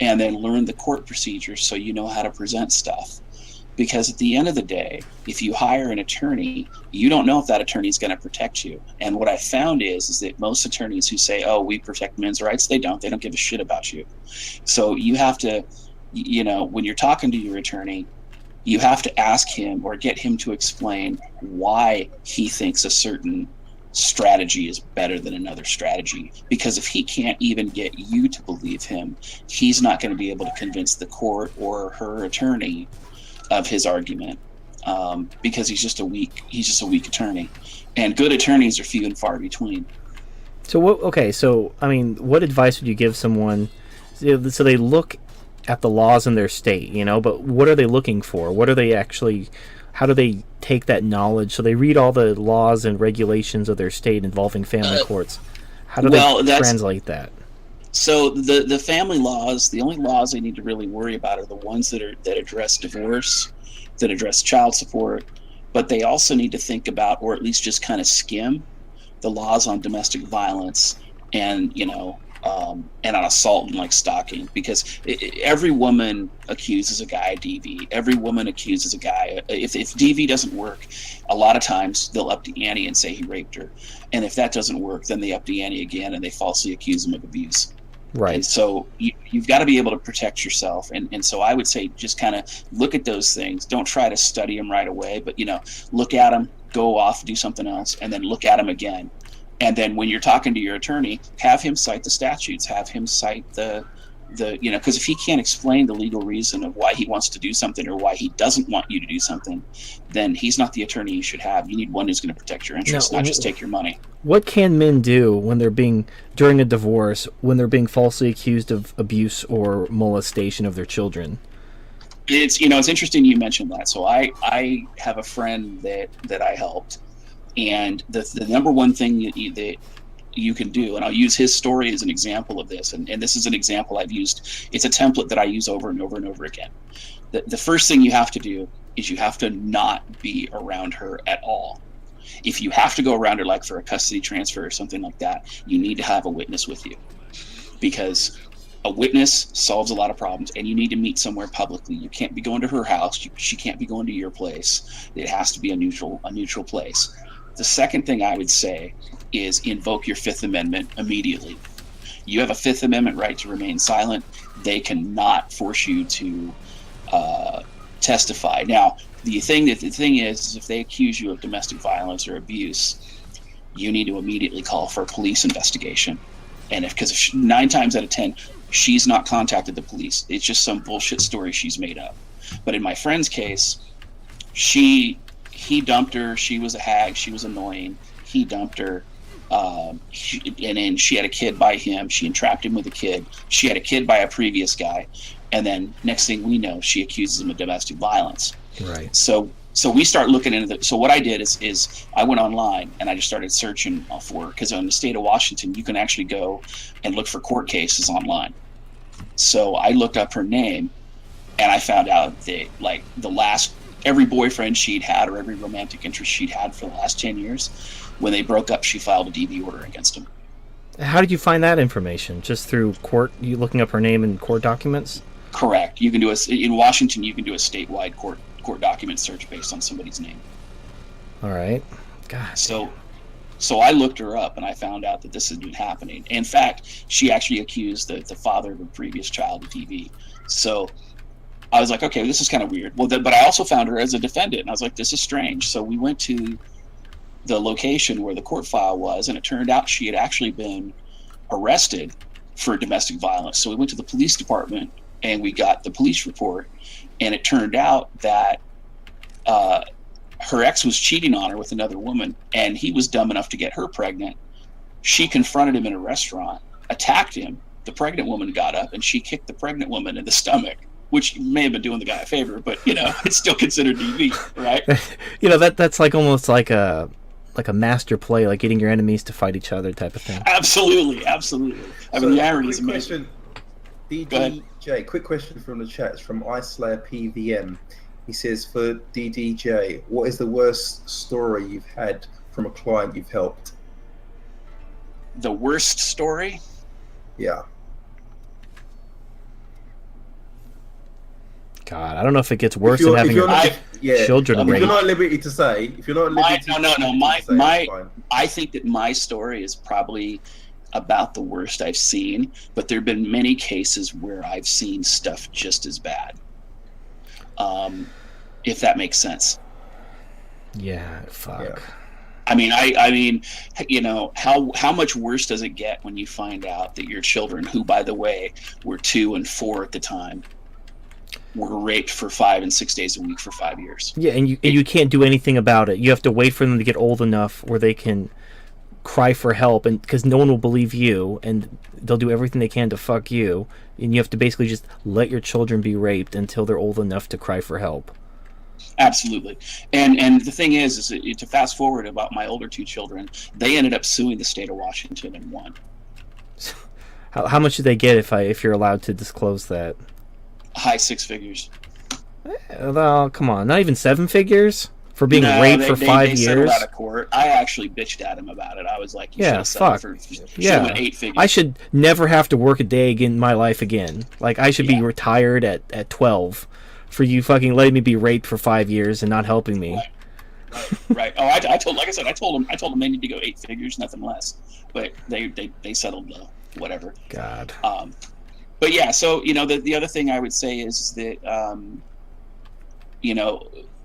and then learn the court procedures so you know how to present stuff. Because at the end of the day, if you hire an attorney, you don't know if that attorney is going to protect you. And what I found is that most attorneys who say, oh, we protect men's rights, they don't give a shit about you. So you have to, when you're talking to your attorney, you have to ask him or get him to explain why he thinks a certain strategy is better than another strategy. Because if he can't even get you to believe him, he's not going to be able to convince the court or her attorney of his argument, because he's just a weak attorney, and good attorneys are few and far between. So what advice would you give someone? So they look at the laws in their state, but what are they looking for? What are they actually? How do they take that knowledge? So they read all the laws and regulations of their state involving family courts. How do they translate that? So the family laws, the only laws they need to really worry about are the ones that address divorce, that address child support, but they also need to think about, or at least just kind of skim, the laws on domestic violence and and on assault and like stalking, because every woman accuses a guy of DV. Every woman accuses a guy. If DV doesn't work, a lot of times they'll up the ante and say he raped her, and if that doesn't work, then they up the ante again and they falsely accuse him of abuse. Right. And so you've got to be able to protect yourself. And so I would say just kind of look at those things. Don't try to study them right away, but, look at them, go off, do something else, and then look at them again. And then when you're talking to your attorney, have him cite the statutes, have him cite the because if he can't explain the legal reason of why he wants to do something or why he doesn't want you to do something, then he's not the attorney you should have. You need one who's going to protect your interests, not just take your money. What can men do when they're during a divorce, when they're being falsely accused of abuse or molestation of their children? It's interesting you mentioned that. So I have a friend that I helped, and the number one thing that you can do, and I'll use his story as an example of this, and this is an example I've used. It's a template that I use over and over and over again. The first thing you have to do is you have to not be around her at all. If you have to go around her, like for a custody transfer or something like that, you need to have a witness with you, because a witness solves a lot of problems, and you need to meet somewhere publicly. You can't be going to her house. She can't be going to your place. It has to be a neutral place. The second thing I would say is invoke your Fifth Amendment immediately. You have a Fifth Amendment right to remain silent. They cannot force you to testify. Now, the thing is if they accuse you of domestic violence or abuse, you need to immediately call for a police investigation. And because 9 times out of 10, she's not contacted the police. It's just some bullshit story she's made up. But in my friend's case, he dumped her. She was a hag. She was annoying. He dumped her. And then she had a kid by him. She entrapped him with a kid. She had a kid by a previous guy. And then next thing we know, she accuses him of domestic violence. Right. So we start looking into so what I did is I went online and I just started searching for, because in the state of Washington, you can actually go and look for court cases online. So I looked up her name, and I found out that every boyfriend she'd had or every romantic interest she'd had for the last 10 years, when they broke up, she filed a DV order against him. How did you find that information? Just through court? You looking up her name in court documents? Correct. You can in Washington, you can do a statewide court document search based on somebody's name. All right. God. So I looked her up, and I found out that this had been happening. In fact, she actually accused the father of a previous child of DV. So I was like, okay, this is kind of weird. Well, but I also found her as a defendant, and I was like, this is strange. So we went to the location where the court file was, and it turned out she had actually been arrested for domestic violence. So we went to the police department, and we got the police report, and it turned out that her ex was cheating on her with another woman, and he was dumb enough to get her pregnant. She confronted him in a restaurant, attacked him. The pregnant woman got up, and she kicked the pregnant woman in the stomach, which may have been doing the guy a favor, but it's still considered DV, right? That's like almost like a master play, like getting your enemies to fight each other type of thing. Absolutely. I mean, the irony is amazing. DDJ, quick question from the chat. It's from iSlayer PVM. He says, for DDJ, what is the worst story you've had from a client you've helped? The worst story? Yeah. God, I don't know if it gets worse than having your children raped. If you're not at liberty to say, I think that my story is probably about the worst I've seen, but there have been many cases where I've seen stuff just as bad. If that makes sense. Yeah, fuck. Yeah. I mean, how much worse does it get when you find out that your children, who, by the way, were 2 and 4 at the time, were raped for 5 and 6 days a week for 5 years? Yeah, and you can't do anything about it. You have to wait for them to get old enough where they can cry for help, and because no one will believe you, and they'll do everything they can to fuck you, and you have to basically just let your children be raped until they're old enough to cry for help. Absolutely. And the thing is to fast forward about my older 2 children, they ended up suing the state of Washington and won. How much do they get if you're allowed to disclose that? High 6 figures. Well, come on, not even 7 figures for being raped for 5 years. Settled out of court. I actually bitched at him about it. I was like, fuck. Yeah, 8 figures. I should never have to work a day in my life again. Like, I should be retired at 12 for you fucking letting me be raped for 5 years and not helping me. Right. Oh, I told them they need to go 8 figures, nothing less. But they settled low. whatever. God. But yeah, so the other thing I would say is that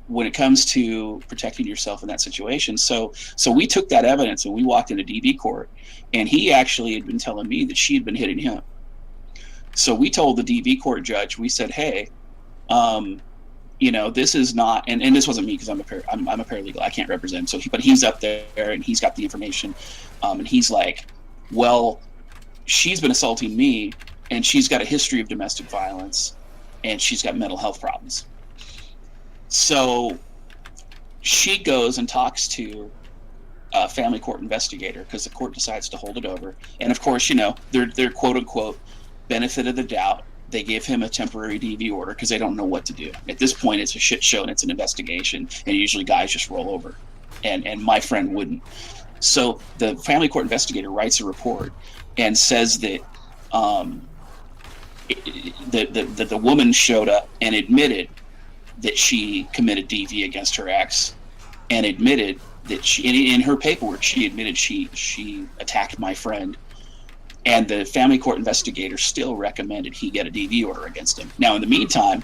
when it comes to protecting yourself in that situation, so we took that evidence and we walked into DV court, and he actually had been telling me that she had been hitting him. So we told the DV court judge, we said, hey, this is not, and this wasn't me because I'm a paralegal, I can't represent him. So but he's up there and he's got the information, and he's like, well, she's been assaulting me, and she's got a history of domestic violence, and she's got mental health problems. So she goes and talks to a family court investigator because the court decides to hold it over. And of course, they're quote unquote benefit of the doubt. They give him a temporary DV order because they don't know what to do. At this point, it's a shit show and it's an investigation. And usually guys just roll over. And my friend wouldn't. So the family court investigator writes a report and says that the woman showed up and admitted that she committed DV against her ex, and admitted that in her paperwork, she admitted she attacked my friend, and the family court investigator still recommended he get a DV order against him. Now, in the meantime,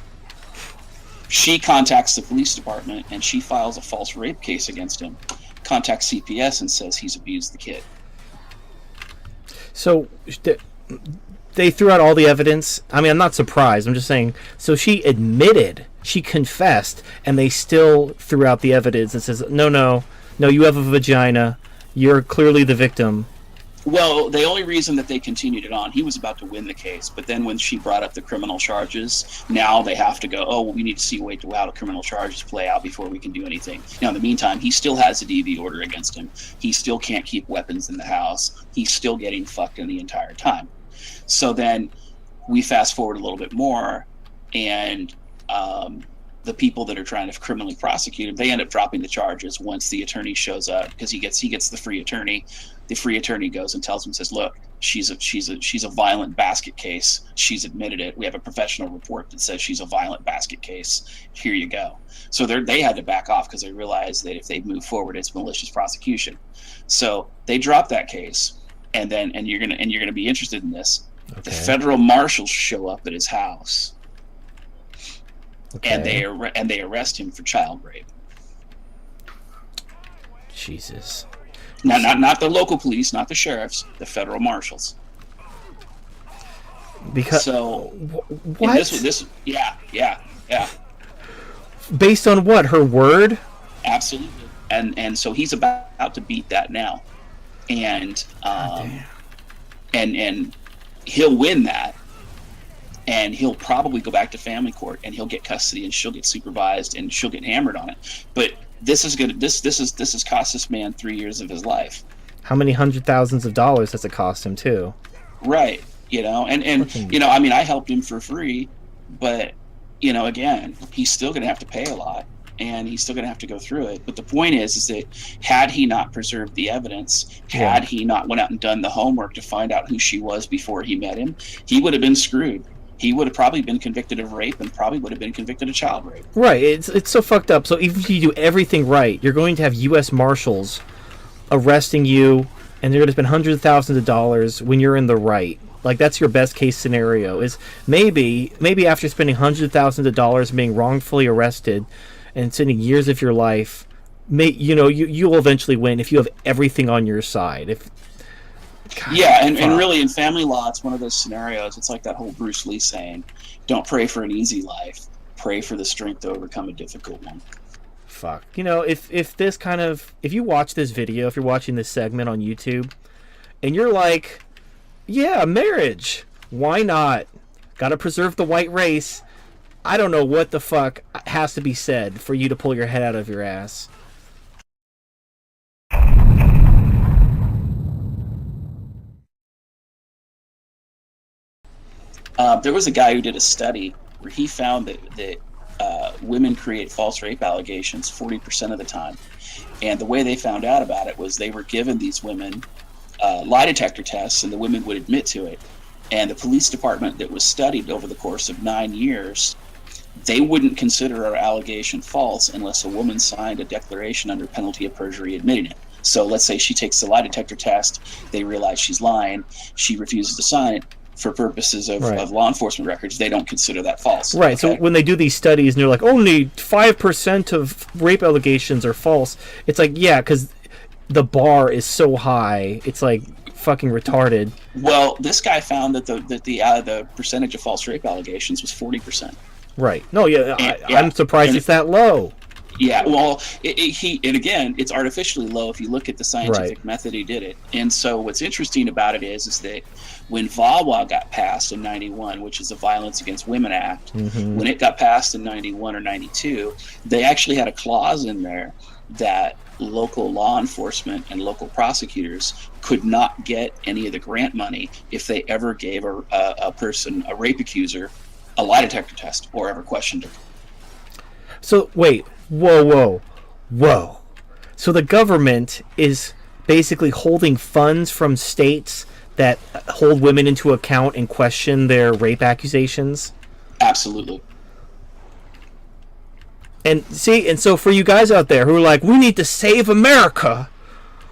she contacts the police department and she files a false rape case against him, contacts CPS and says he's abused the kid. So they threw out all the evidence. I mean, I'm not surprised. I'm just saying, so she admitted, she confessed, and they still threw out the evidence and says, no, you have a vagina. You're clearly the victim. Well, the only reason that they continued it on, he was about to win the case, but then when she brought up the criminal charges, now they have to go, oh, well, we need to wait how the criminal charges play out before we can do anything. Now, in the meantime, he still has a DV order against him. He still can't keep weapons in the house. He's still getting fucked in the entire time. So then we fast forward a little bit more, and the people that are trying to criminally prosecute him, they end up dropping the charges once the attorney shows up, because he gets the free attorney. The free attorney goes and tells him, says, look, she's a violent basket case. She's admitted it. We have a professional report that says she's a violent basket case. Here you go. So they had to back off because they realized that if they move forward, it's malicious prosecution. So they dropped that case, and you're gonna be interested in this. Okay. The federal marshals show up at his house. Okay. And they arrest him for child rape. Jesus. Not the local police, not the sheriffs, the federal marshals. Because what? Yeah. Based on what? Her word? Absolutely. And so he's about to beat that now, and he'll win that. And he'll probably go back to family court, and he'll get custody, and she'll get supervised, and she'll get hammered on it. But this has cost this man 3 years of his life. How many hundred thousands of dollars has it cost him too? Right. I mean, I helped him for free, but again, he's still going to have to pay a lot, and he's still going to have to go through it. But the point is that had he not preserved the evidence, had he not went out and done the homework to find out who she was before he met him, he would have been screwed. He would have probably been convicted of rape, and probably would have been convicted of child rape. Right. It's so fucked up. So even if you do everything right, you're going to have U.S. Marshals arresting you, and they're going to spend hundreds of thousands of dollars when you're in the right. Like, that's your best case scenario. Is maybe after spending hundreds of thousands of dollars being wrongfully arrested and spending years of your life, you'll eventually win if you have everything on your side. God, and really in family law, it's one of those scenarios. It's like that whole Bruce Lee saying, don't pray for an easy life, pray for the strength to overcome a difficult one. Fuck. If you watch this video, if you're watching this segment on YouTube, and you're like, yeah, marriage, why not? Gotta preserve the white race. I don't know what the fuck has to be said for you to pull your head out of your ass. There was a guy who did a study where he found that women create false rape allegations 40% of the time. And the way they found out about it was they were given these women lie detector tests, and the women would admit to it. And the police department that was studied over the course of 9 years, they wouldn't consider our allegation false unless a woman signed a declaration under penalty of perjury admitting it. So let's say she takes the lie detector test, they realize she's lying, she refuses to sign it. For purposes of law enforcement records, they don't consider that false. Right. Okay? So when they do these studies and they're like, only 5% of rape allegations are false, it's like, yeah, because the bar is so high, it's like fucking retarded. Well, this guy found that the percentage of false rape allegations was 40%. Right. No, I'm surprised it's that low. Yeah, well, again, it's artificially low if you look at the scientific method he did it. And so what's interesting about it is that when VAWA got passed in 91, which is the Violence Against Women Act, when it got passed in 91 or 92, they actually had a clause in there that local law enforcement and local prosecutors could not get any of the grant money if they ever gave a person, a rape accuser, a lie detector test or ever questioned her. So, wait. Whoa. So the government is basically holding funds from states that hold women into account and question their rape accusations? Absolutely. And so for you guys out there who are like, we need to save America.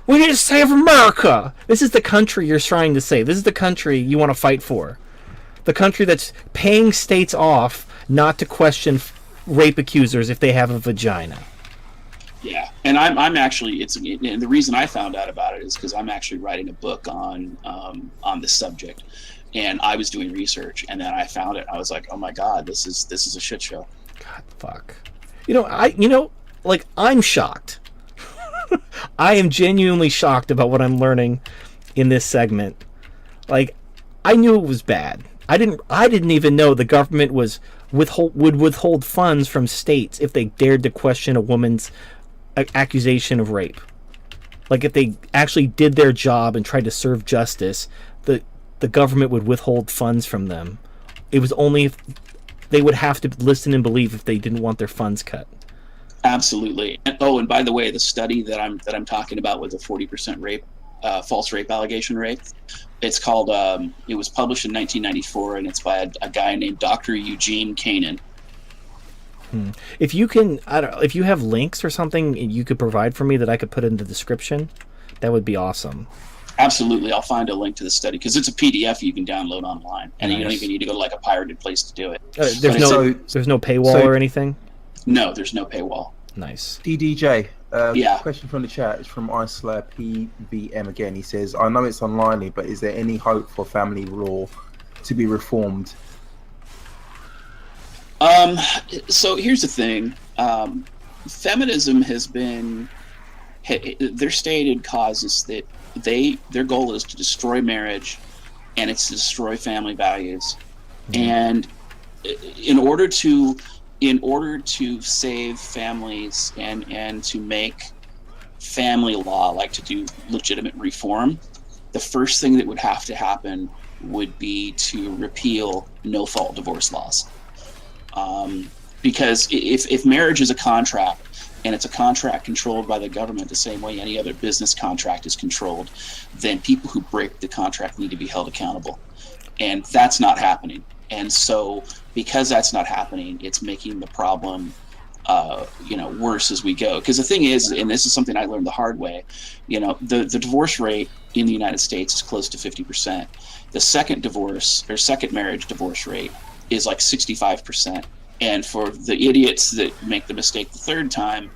We need to save America. This is the country you're trying to save. This is the country you want to fight for. The country that's paying states off not to question rape accusers if they have a vagina. Yeah, and I'm actually and the reason I found out about it is because I'm actually writing a book on this subject, and I was doing research, and then I found it. I was like, oh my god, this is a shit show. God, fuck. I'm shocked. I am genuinely shocked about what I'm learning in this segment. Like, I knew it was bad. I didn't even know the government would withhold funds from states if they dared to question a woman's accusation of rape. Like, if they actually did their job and tried to serve justice, the government would withhold funds from them. It was only if they would have to listen and believe if they didn't want their funds cut. Absolutely. And by the way, the study that I'm talking about with the 40% rape, false rape allegation rate, it's called. It was published in 1994, and it's by a guy named Dr. Eugene Kanan. If you can, if you have links or something you could provide for me that I could put in the description, that would be awesome. Absolutely, I'll find a link to the study because it's a PDF you can download online, and you don't even need to go to like a pirated place to do it. There's no paywall or anything. No, there's no paywall. Nice. DDJ. Question from the chat. It's from Isla PVM again. He says, I know it's unlikely, but is there any hope for family law to be reformed? So here's the thing. Feminism has been, their stated cause is that their goal is to destroy marriage and it's to destroy family values. And in order to save families and to make family law, like to do legitimate reform, the first thing that would have to happen would be to repeal no-fault divorce laws. Because if marriage is a contract, and it's a contract controlled by the government the same way any other business contract is controlled, then people who break the contract need to be held accountable. And that's not happening. And so because that's not happening, it's making the problem worse as we go. Because the thing is, and this is something I learned the hard way, the divorce rate in the United States is close to 50%. The second marriage divorce rate is like 65%. And for the idiots that make the mistake the third time,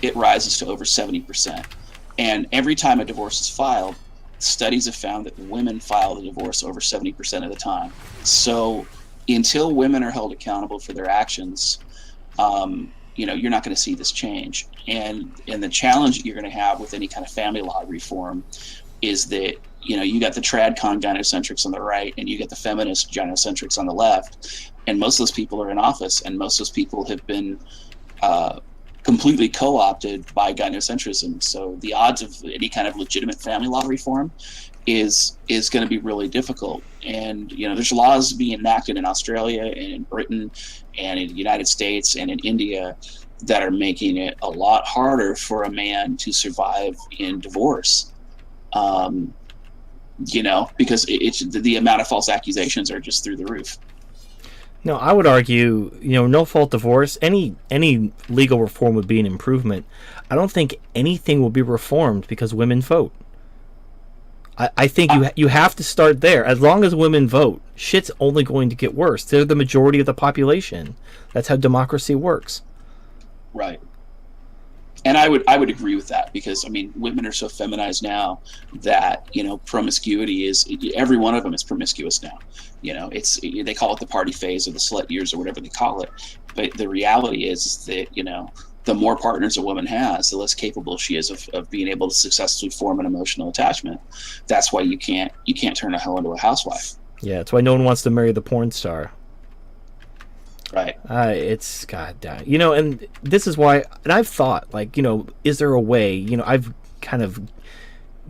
it rises to over 70%. And every time a divorce is filed, studies have found that women file the divorce over 70% of the time. So until women are held accountable for their actions, you're not going to see this change. And the challenge that you're going to have with any kind of family law reform is that, you got the tradcon gynocentrics on the right and you get the feminist gynocentrics on the left. And most of those people are in office, and most of those people have been completely co-opted by gynocentrism. So the odds of any kind of legitimate family law reform is going to be really difficult. And there's laws being enacted in Australia and in Britain and in the United States and in India that are making it a lot harder for a man to survive in divorce. Because it's the amount of false accusations are just through the roof. No, I would argue, no fault divorce, any legal reform would be an improvement. I don't think anything will be reformed because women vote. I think you have to start there. As long as women vote, shit's only going to get worse. They're the majority of the population. That's how democracy works. Right. And I would agree with that, because I mean, women are so feminized now that promiscuity is, every one of them is promiscuous now. It's, they call it the party phase or the slut years or whatever they call it, but the reality is that the more partners a woman has, the less capable she is of being able to successfully form an emotional attachment. That's why you can't turn a hoe into a housewife. Yeah, that's why no one wants to marry the porn star. Right. It's goddamn. And this is why, and I've thought, is there a way, I've kind of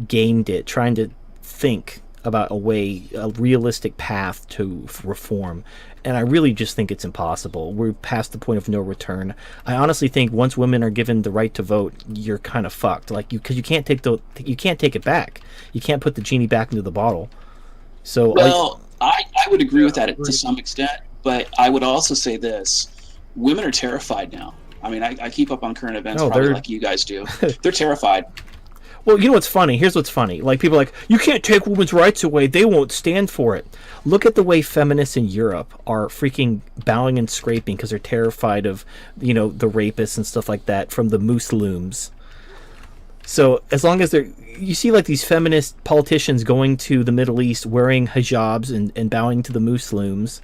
gamed it, trying to think about a realistic path to reform. And I really just think it's impossible. We're past the point of no return. I honestly think once women are given the right to vote, you're kind of fucked. Because you can't take it back. You can't put the genie back into the bottle. So I would agree with that to some extent. But I would also say this: women are terrified now. I mean, I keep up on current events probably like you guys do. They're terrified. Well, what's funny? Here's what's funny. People are like, you can't take women's rights away. They won't stand for it. Look at the way feminists in Europe are freaking bowing and scraping because they're terrified of, the rapists and stuff like that from the Muslims. So as long as you see these feminist politicians going to the Middle East wearing hijabs and bowing to the Muslims,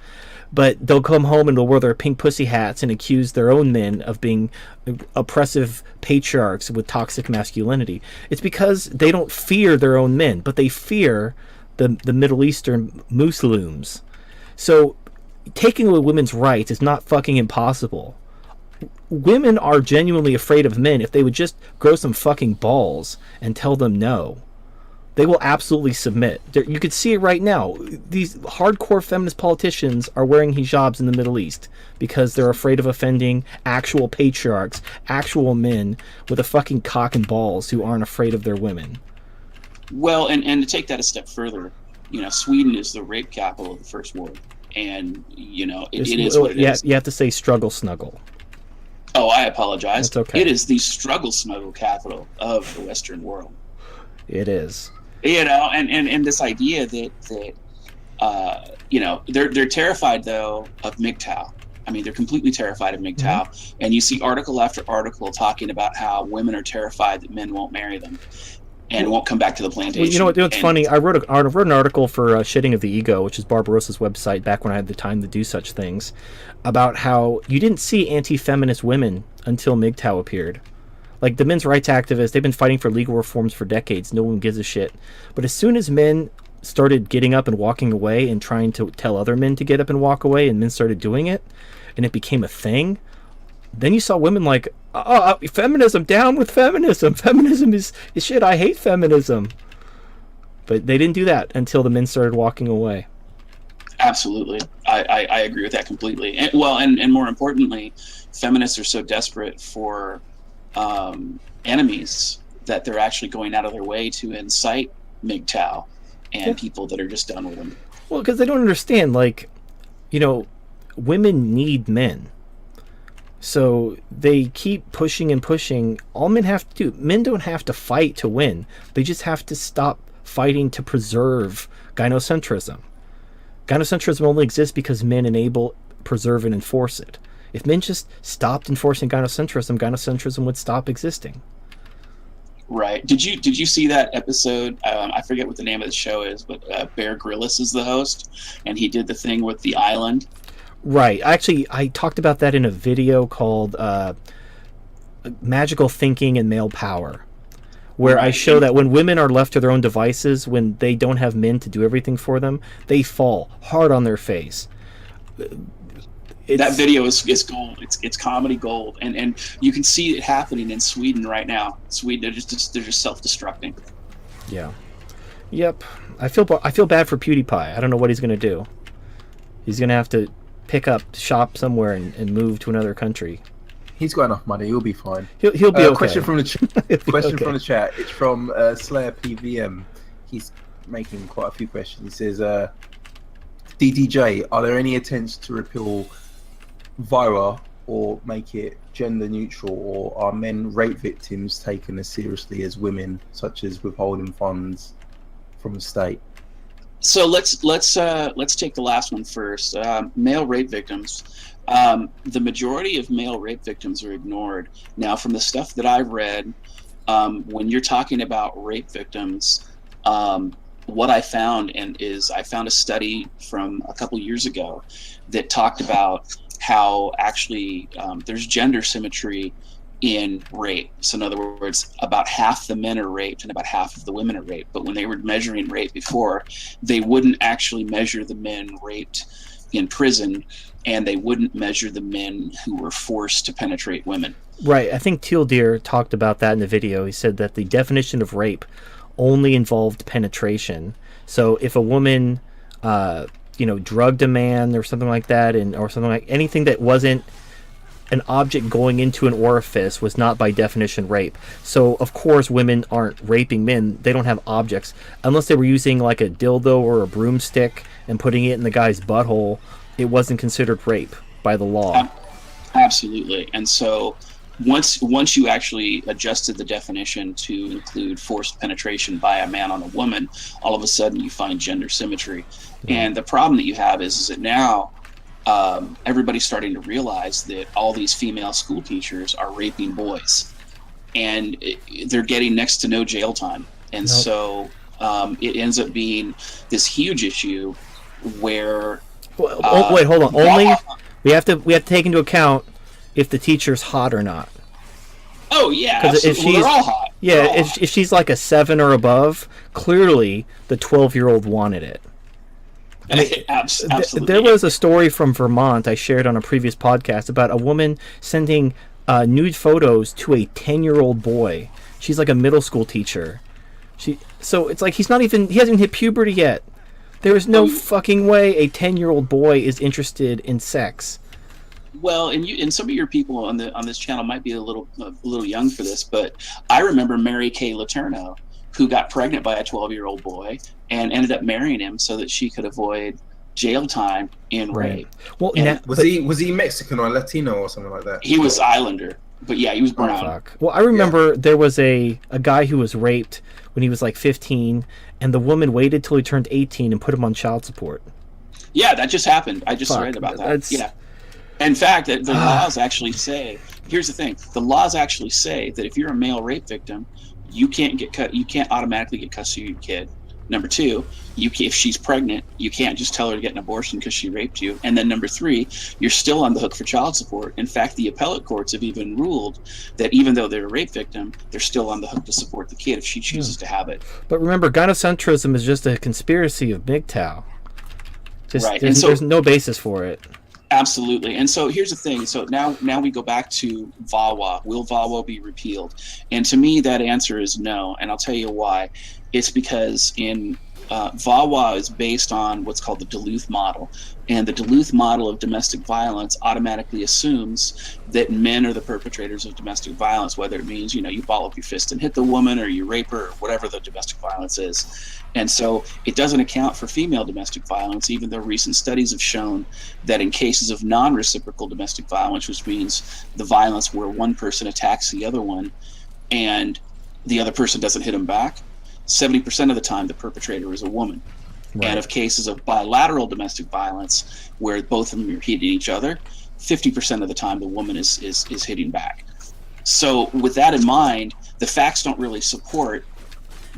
but they'll come home and they'll wear their pink pussy hats and accuse their own men of being oppressive patriarchs with toxic masculinity. It's because they don't fear their own men, but they fear the Middle Eastern Muslims. So taking away women's rights is not fucking impossible. Women are genuinely afraid of men. If they would just grow some fucking balls and tell them no, they will absolutely submit. You could see it right now. These hardcore feminist politicians are wearing hijabs in the Middle East because they're afraid of offending actual patriarchs, actual men with a fucking cock and balls who aren't afraid of their women. Well, and to take that a step further, Sweden is the rape capital of the first world. And, it is what it is. You have to say struggle snuggle. Oh, I apologize. That's okay. It is the struggle snuggle capital of the Western world. It is. And this idea that they're terrified though of MGTOW. I mean, they're completely terrified of MGTOW. Mm-hmm. And you see article after article talking about how women are terrified that men won't marry them and won't come back to the plantation. Well, what's funny? I wrote an article for Shitting of the Ego, which is Barbarossa's website, back when I had the time to do such things, about how you didn't see anti-feminist women until MGTOW appeared. The men's rights activists, they've been fighting for legal reforms for decades. No one gives a shit. But as soon as men started getting up and walking away and trying to tell other men to get up and walk away, and men started doing it, and it became a thing, then you saw women feminism, down with feminism. Feminism is shit. I hate feminism. But they didn't do that until the men started walking away. Absolutely. I agree with that completely. And more importantly, feminists are so desperate for enemies that they're actually going out of their way to incite MGTOW and people that are just done with them. Well, because they don't understand, women need men. So they keep pushing and pushing. All men have to do, men don't have to fight to win. They just have to stop fighting to preserve gynocentrism. Gynocentrism only exists because men enable, preserve, and enforce it. If men just stopped enforcing gynocentrism would stop existing. Right. Did you see that episode? I forget what the name of the show is, but Bear Grylls is the host, and he did the thing with the island. Right. Actually, I talked about that in a video called Magical Thinking and Male Power, where I show that when women are left to their own devices, when they don't have men to do everything for them, they fall hard on their face. That video is gold. It's comedy gold, and you can see it happening in Sweden right now. Sweden, they're just self-destructing. Yeah. Yep. I feel bad for PewDiePie. I don't know what he's gonna do. He's gonna have to pick up shop somewhere and move to another country. He's got enough money. He'll be fine. He'll be okay. Question from the from the chat. It's from Slayer PVM. He's making quite a few questions. He says, DDJ, are there any attempts to repeal VIRA or make it gender neutral, or are men rape victims taken as seriously as women, such as withholding funds from the state? So let's take the last one first. Male rape victims. The majority of male rape victims are ignored. Now, from the stuff that I've read, when you're talking about rape victims, what I found is I found a study from a couple years ago that talked about how actually there's gender symmetry in rape. So in other words, about half the men are raped and about half of the women are raped. But when they were measuring rape before, they wouldn't actually measure the men raped in prison, and they wouldn't measure the men who were forced to penetrate women. Right. I think Teal Deer talked about that in the video. He said that the definition of rape only involved penetration. So if a woman, drugged a man or something like that, or something like anything that wasn't an object going into an orifice was not by definition rape. So of course women aren't raping men. They don't have objects unless they were using like a dildo or a broomstick and putting it in the guy's butthole. It wasn't considered rape by the law. Absolutely. And so once you actually adjusted the definition to include forced penetration by a man on a woman, all of a sudden you find gender symmetry. And the problem that you have is that now everybody's starting to realize that all these female school teachers are raping boys, and they're getting next to no jail time. And so it ends up being this huge issue where wait, hold on. Only we have to take into account if the teacher's hot or not. Oh yeah, absolutely. They're all hot. Yeah, if she's like a 7 or above, clearly the 12-year-old wanted it. I mean, absolutely. There was a story from Vermont I shared on a previous podcast about a woman sending nude photos to a 10-year-old boy. She's like a middle school teacher. So it's like he hasn't even hit puberty yet. There is no fucking way a 10-year-old boy is interested in sex. Well, and some of your people on this channel might be a little young for this, but I remember Mary Kay Letourneau, who got pregnant by a 12-year-old boy and ended up marrying him so that she could avoid jail time in rape. Well, was he Mexican or Latino or something like that? He was Islander, but yeah, he was brown. Oh, fuck. Well, I remember there was a guy who was raped when he was like 15, and the woman waited till he turned 18 and put him on child support. Yeah, that just happened. I just read about that. Yeah. In fact, the laws actually say, here's the thing, the laws actually say that if you're a male rape victim, you can't automatically get custody of your kid. Number two, if she's pregnant, you can't just tell her to get an abortion because she raped you. And then number three, you're still on the hook for child support. In fact, the appellate courts have even ruled that even though they're a rape victim, they're still on the hook to support the kid if she chooses to have it. But remember, gynocentrism is just a conspiracy of MGTOW. Right. There's no basis for it. Absolutely. And so here's the thing. So now we go back to VAWA. Will VAWA be repealed? And to me, that answer is no. And I'll tell you why. It's because VAWA is based on what's called the Duluth model. And the Duluth model of domestic violence automatically assumes that men are the perpetrators of domestic violence, whether it means, you ball up your fist and hit the woman, or you rape her, or whatever the domestic violence is. And so it doesn't account for female domestic violence, even though recent studies have shown that in cases of non-reciprocal domestic violence, which means the violence where one person attacks the other one and the other person doesn't hit him back, 70% of the time the perpetrator is a woman. Right. And of cases of bilateral domestic violence where both of them are hitting each other, 50% of the time the woman is hitting back. So with that in mind, the facts don't really support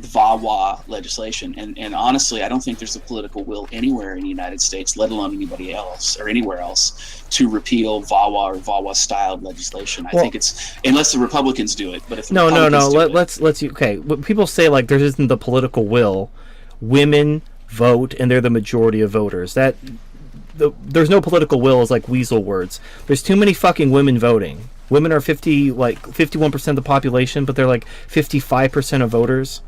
the VAWA legislation. And honestly, I don't think there's a political will anywhere in the United States, let alone anybody else or anywhere else, to repeal VAWA or VAWA-styled legislation. I think it's, unless the Republicans do it. But if no. Let's okay. When people say like there isn't the political will, women vote and they're the majority of voters. There's no political will is like weasel words. There's too many fucking women voting. Women are 51% of the population, but they're like 55% of voters.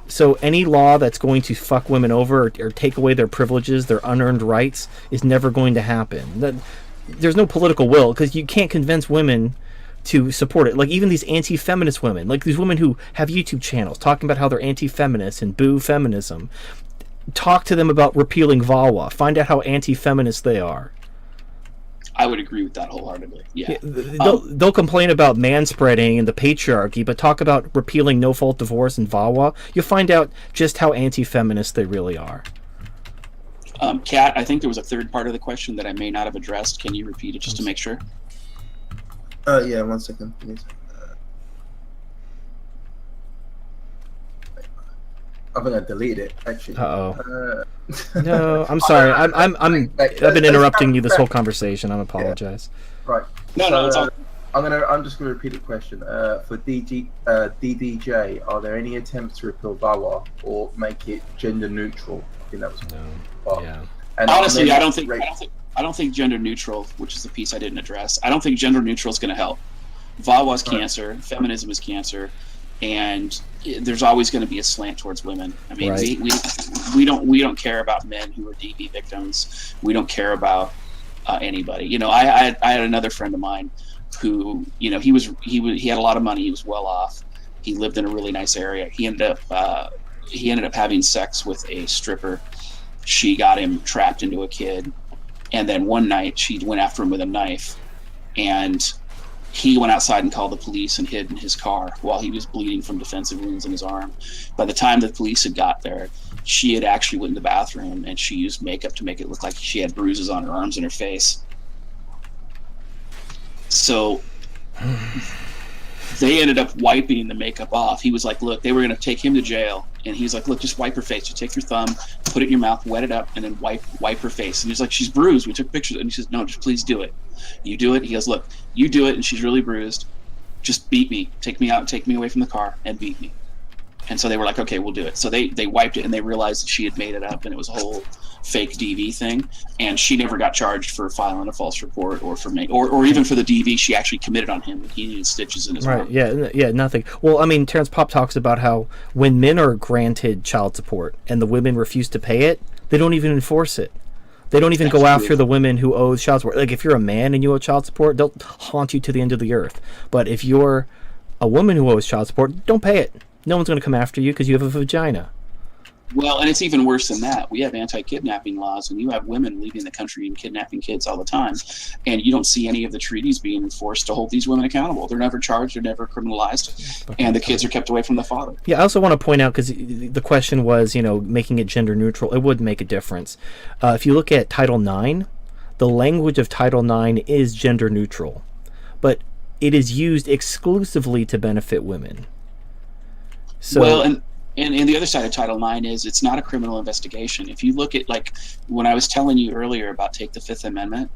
So any law that's going to fuck women over or take away their privileges, their unearned rights, is never going to happen. There's no political will because you can't convince women to support it. Like even these anti-feminist women, like these women who have YouTube channels talking about how they're anti-feminist and boo feminism. talk to them about repealing VAWA. Find out how anti-feminist they are. I would agree with that wholeheartedly. Yeah. They'll complain about manspreading and the patriarchy, but talk about repealing no-fault divorce and VAWA. You'll find out just how anti-feminist they really are. Kat, I think there was a third part of the question that I may not have addressed. Can you repeat it just to make sure? Yeah, 1 second, please. I think I deleted it actually. No, I'm sorry. I've been interrupting you this whole conversation. I apologize. Yeah. Right. No, it's all. I'm just gonna repeat the question. For DDJ, are there any attempts to repeal VAWA or make it gender neutral? I think that was no. Yeah. And honestly, I don't think gender neutral, which is the piece I didn't address. I don't think gender neutral is going to help. VAWA is cancer. Feminism is cancer. And there's always going to be a slant towards women. I mean, we don't care about men who are DV victims. We don't care about anybody. You know, I had another friend of mine who, you know, he had a lot of money. He was well off. He lived in a really nice area. He ended up having sex with a stripper. She got him trapped into a kid, and then one night she went after him with a knife, and he went outside and called the police and hid in his car while he was bleeding from defensive wounds in his arm. By the time the police had got there, she had actually went in the bathroom and she used makeup to make it look like she had bruises on her arms and her face. So they ended up wiping the makeup off. He was like, look, they were going to take him to jail. And he's like, look, just wipe her face. Just take your thumb, put it in your mouth, wet it up, and then wipe her face. And he's like, she's bruised. We took pictures. And he says, no, just please do it. You do it. He goes, look, you do it, and she's really bruised. Just beat me. Take me out, take me away from the car, and beat me. And so they were like, okay, we'll do it. So they wiped it, and they realized that she had made it up, and it was a whole fake DV thing. And she never got charged for filing a false report or for or even for the DV she actually committed on him. He needed stitches in his arm. Yeah, nothing. Well, I mean, Terrence Pop talks about how when men are granted child support and the women refuse to pay it, they don't even enforce it. They don't even go after the women who owe child support. Like, if you're a man and you owe child support, they'll haunt you to the end of the earth. But if you're a woman who owes child support, don't pay it. No one's going to come after you because you have a vagina. Well, and it's even worse than that. We have anti-kidnapping laws, and you have women leaving the country and kidnapping kids all the time, and you don't see any of the treaties being enforced to hold these women accountable. They're never charged, they're never criminalized, and the kids are kept away from the father. Yeah, I also want to point out, because the question was, you know, making it gender neutral. It would make a difference. If you look at Title IX, the language of Title IX is gender neutral, but it is used exclusively to benefit women. So, well, and the other side of Title IX is it's not a criminal investigation. If you look at, like, when I was telling you earlier about take the Fifth Amendment,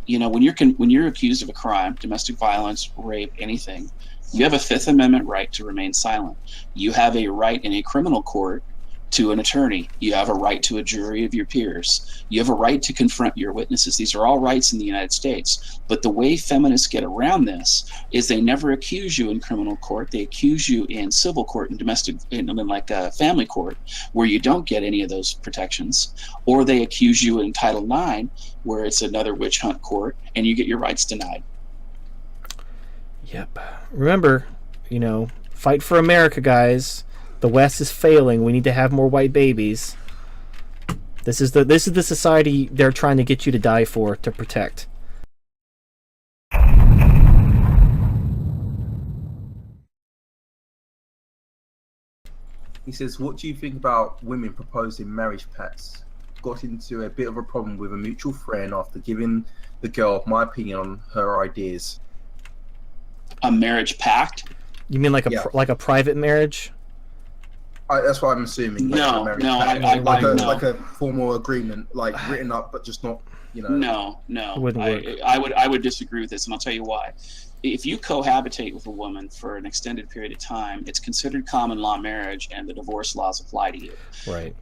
you know, when you're accused of a crime, domestic violence, rape, anything, you have a Fifth Amendment right to remain silent. You have a right in a criminal court to an attorney. You have a right to a jury of your peers. You have a right to confront your witnesses. These are all rights in the United States. But the way feminists get around this is they never accuse you in criminal court. They accuse you in civil court and domestic, and like a family court, where you don't get any of those protections. Or they accuse you in Title IX, where it's another witch hunt court, and you get your rights denied. Yep. Remember, you know, fight for America, guys. The West is failing. We need to have more white babies. This is the society they're trying to get you to die for, to protect. He says, what do you think about women proposing marriage pacts? Got into a bit of a problem with a mutual friend after giving the girl my opinion on her ideas. A marriage pact? You mean like a private marriage? That's what I'm assuming. Like a formal agreement, like written up, but just not, you know. No. It wouldn't work. I would disagree with this, and I'll tell you why. If you cohabitate with a woman for an extended period of time, it's considered common law marriage, and the divorce laws apply to you. Right.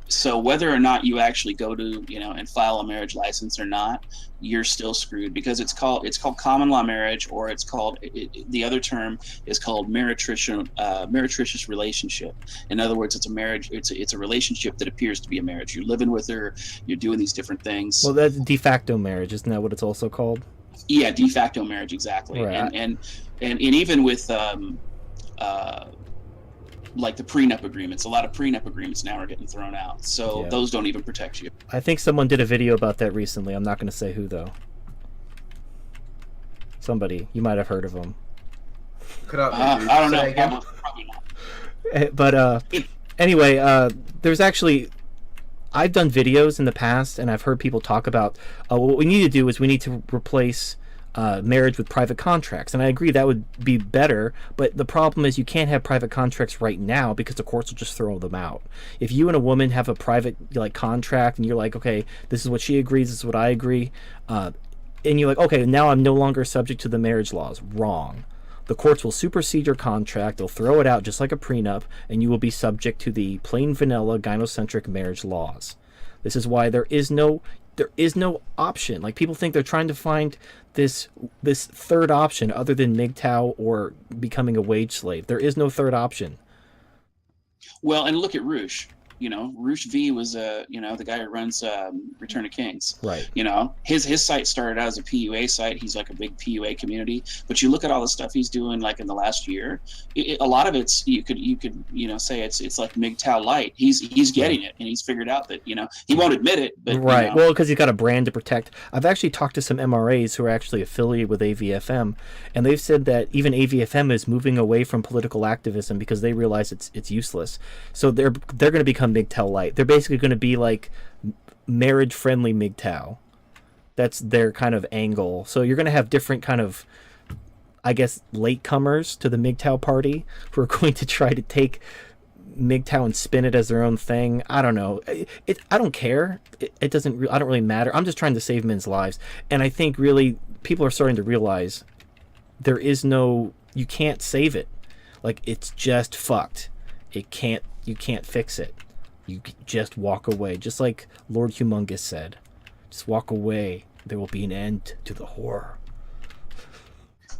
So whether or not you actually go to, you know, and file a marriage license or not, you're still screwed, because it's called common law marriage, or it's called, the other term is called meretricious relationship. In other words, it's a marriage. It's a relationship that appears to be a marriage. You're living with her. You're doing these different things. Well, that's de facto marriage, isn't that what it's also called? Yeah, de facto marriage, exactly. Right. And even with like the prenup agreements. A lot of prenup agreements now are getting thrown out, so those don't even protect you. I think someone did a video about that recently. I'm not going to say who though. Somebody, you might have heard of them. I don't know. Probably not. But anyway, there's actually, I've done videos in the past, and I've heard people talk about what we need to do is we need to replace marriage with private contracts, and I agree that would be better. But the problem is you can't have private contracts right now because the courts will just throw them out. If you and a woman have a private contract, and you're like, okay, this is what she agrees, this is what I agree, and you're like, okay, now I'm no longer subject to the marriage laws. Wrong. The courts will supersede your contract, they'll throw it out just like a prenup, and you will be subject to the plain vanilla gynocentric marriage laws. This is why there is no option. Like, people think they're trying to find this third option other than MGTOW or becoming a wage slave. There is no third option. Well, and look at Roosh. Roosh V was the guy who runs Return of Kings. Right. His site started out as a PUA site. He's like a big PUA community. But you look at all the stuff he's doing like in the last year. A lot of it's you could say it's like MGTOW light. He's getting it, and he's figured out that he won't admit it. But right. Well, because he's got a brand to protect. I've actually talked to some MRAs who are actually affiliated with AVFM, and they've said that even AVFM is moving away from political activism because they realize it's useless. So they're going to become MGTOW light. They're basically going to be like marriage-friendly MGTOW. That's their kind of angle. So you're going to have different kind of, I guess, latecomers to the MGTOW party who are going to try to take MGTOW and spin it as their own thing. I don't know. I don't care. I don't really matter. I'm just trying to save men's lives. And I think really people are starting to realize you can't save it. Like, it's just fucked. You can't fix it. You just walk away. Just like Lord Humongous said. Just walk away. There will be an end to the horror.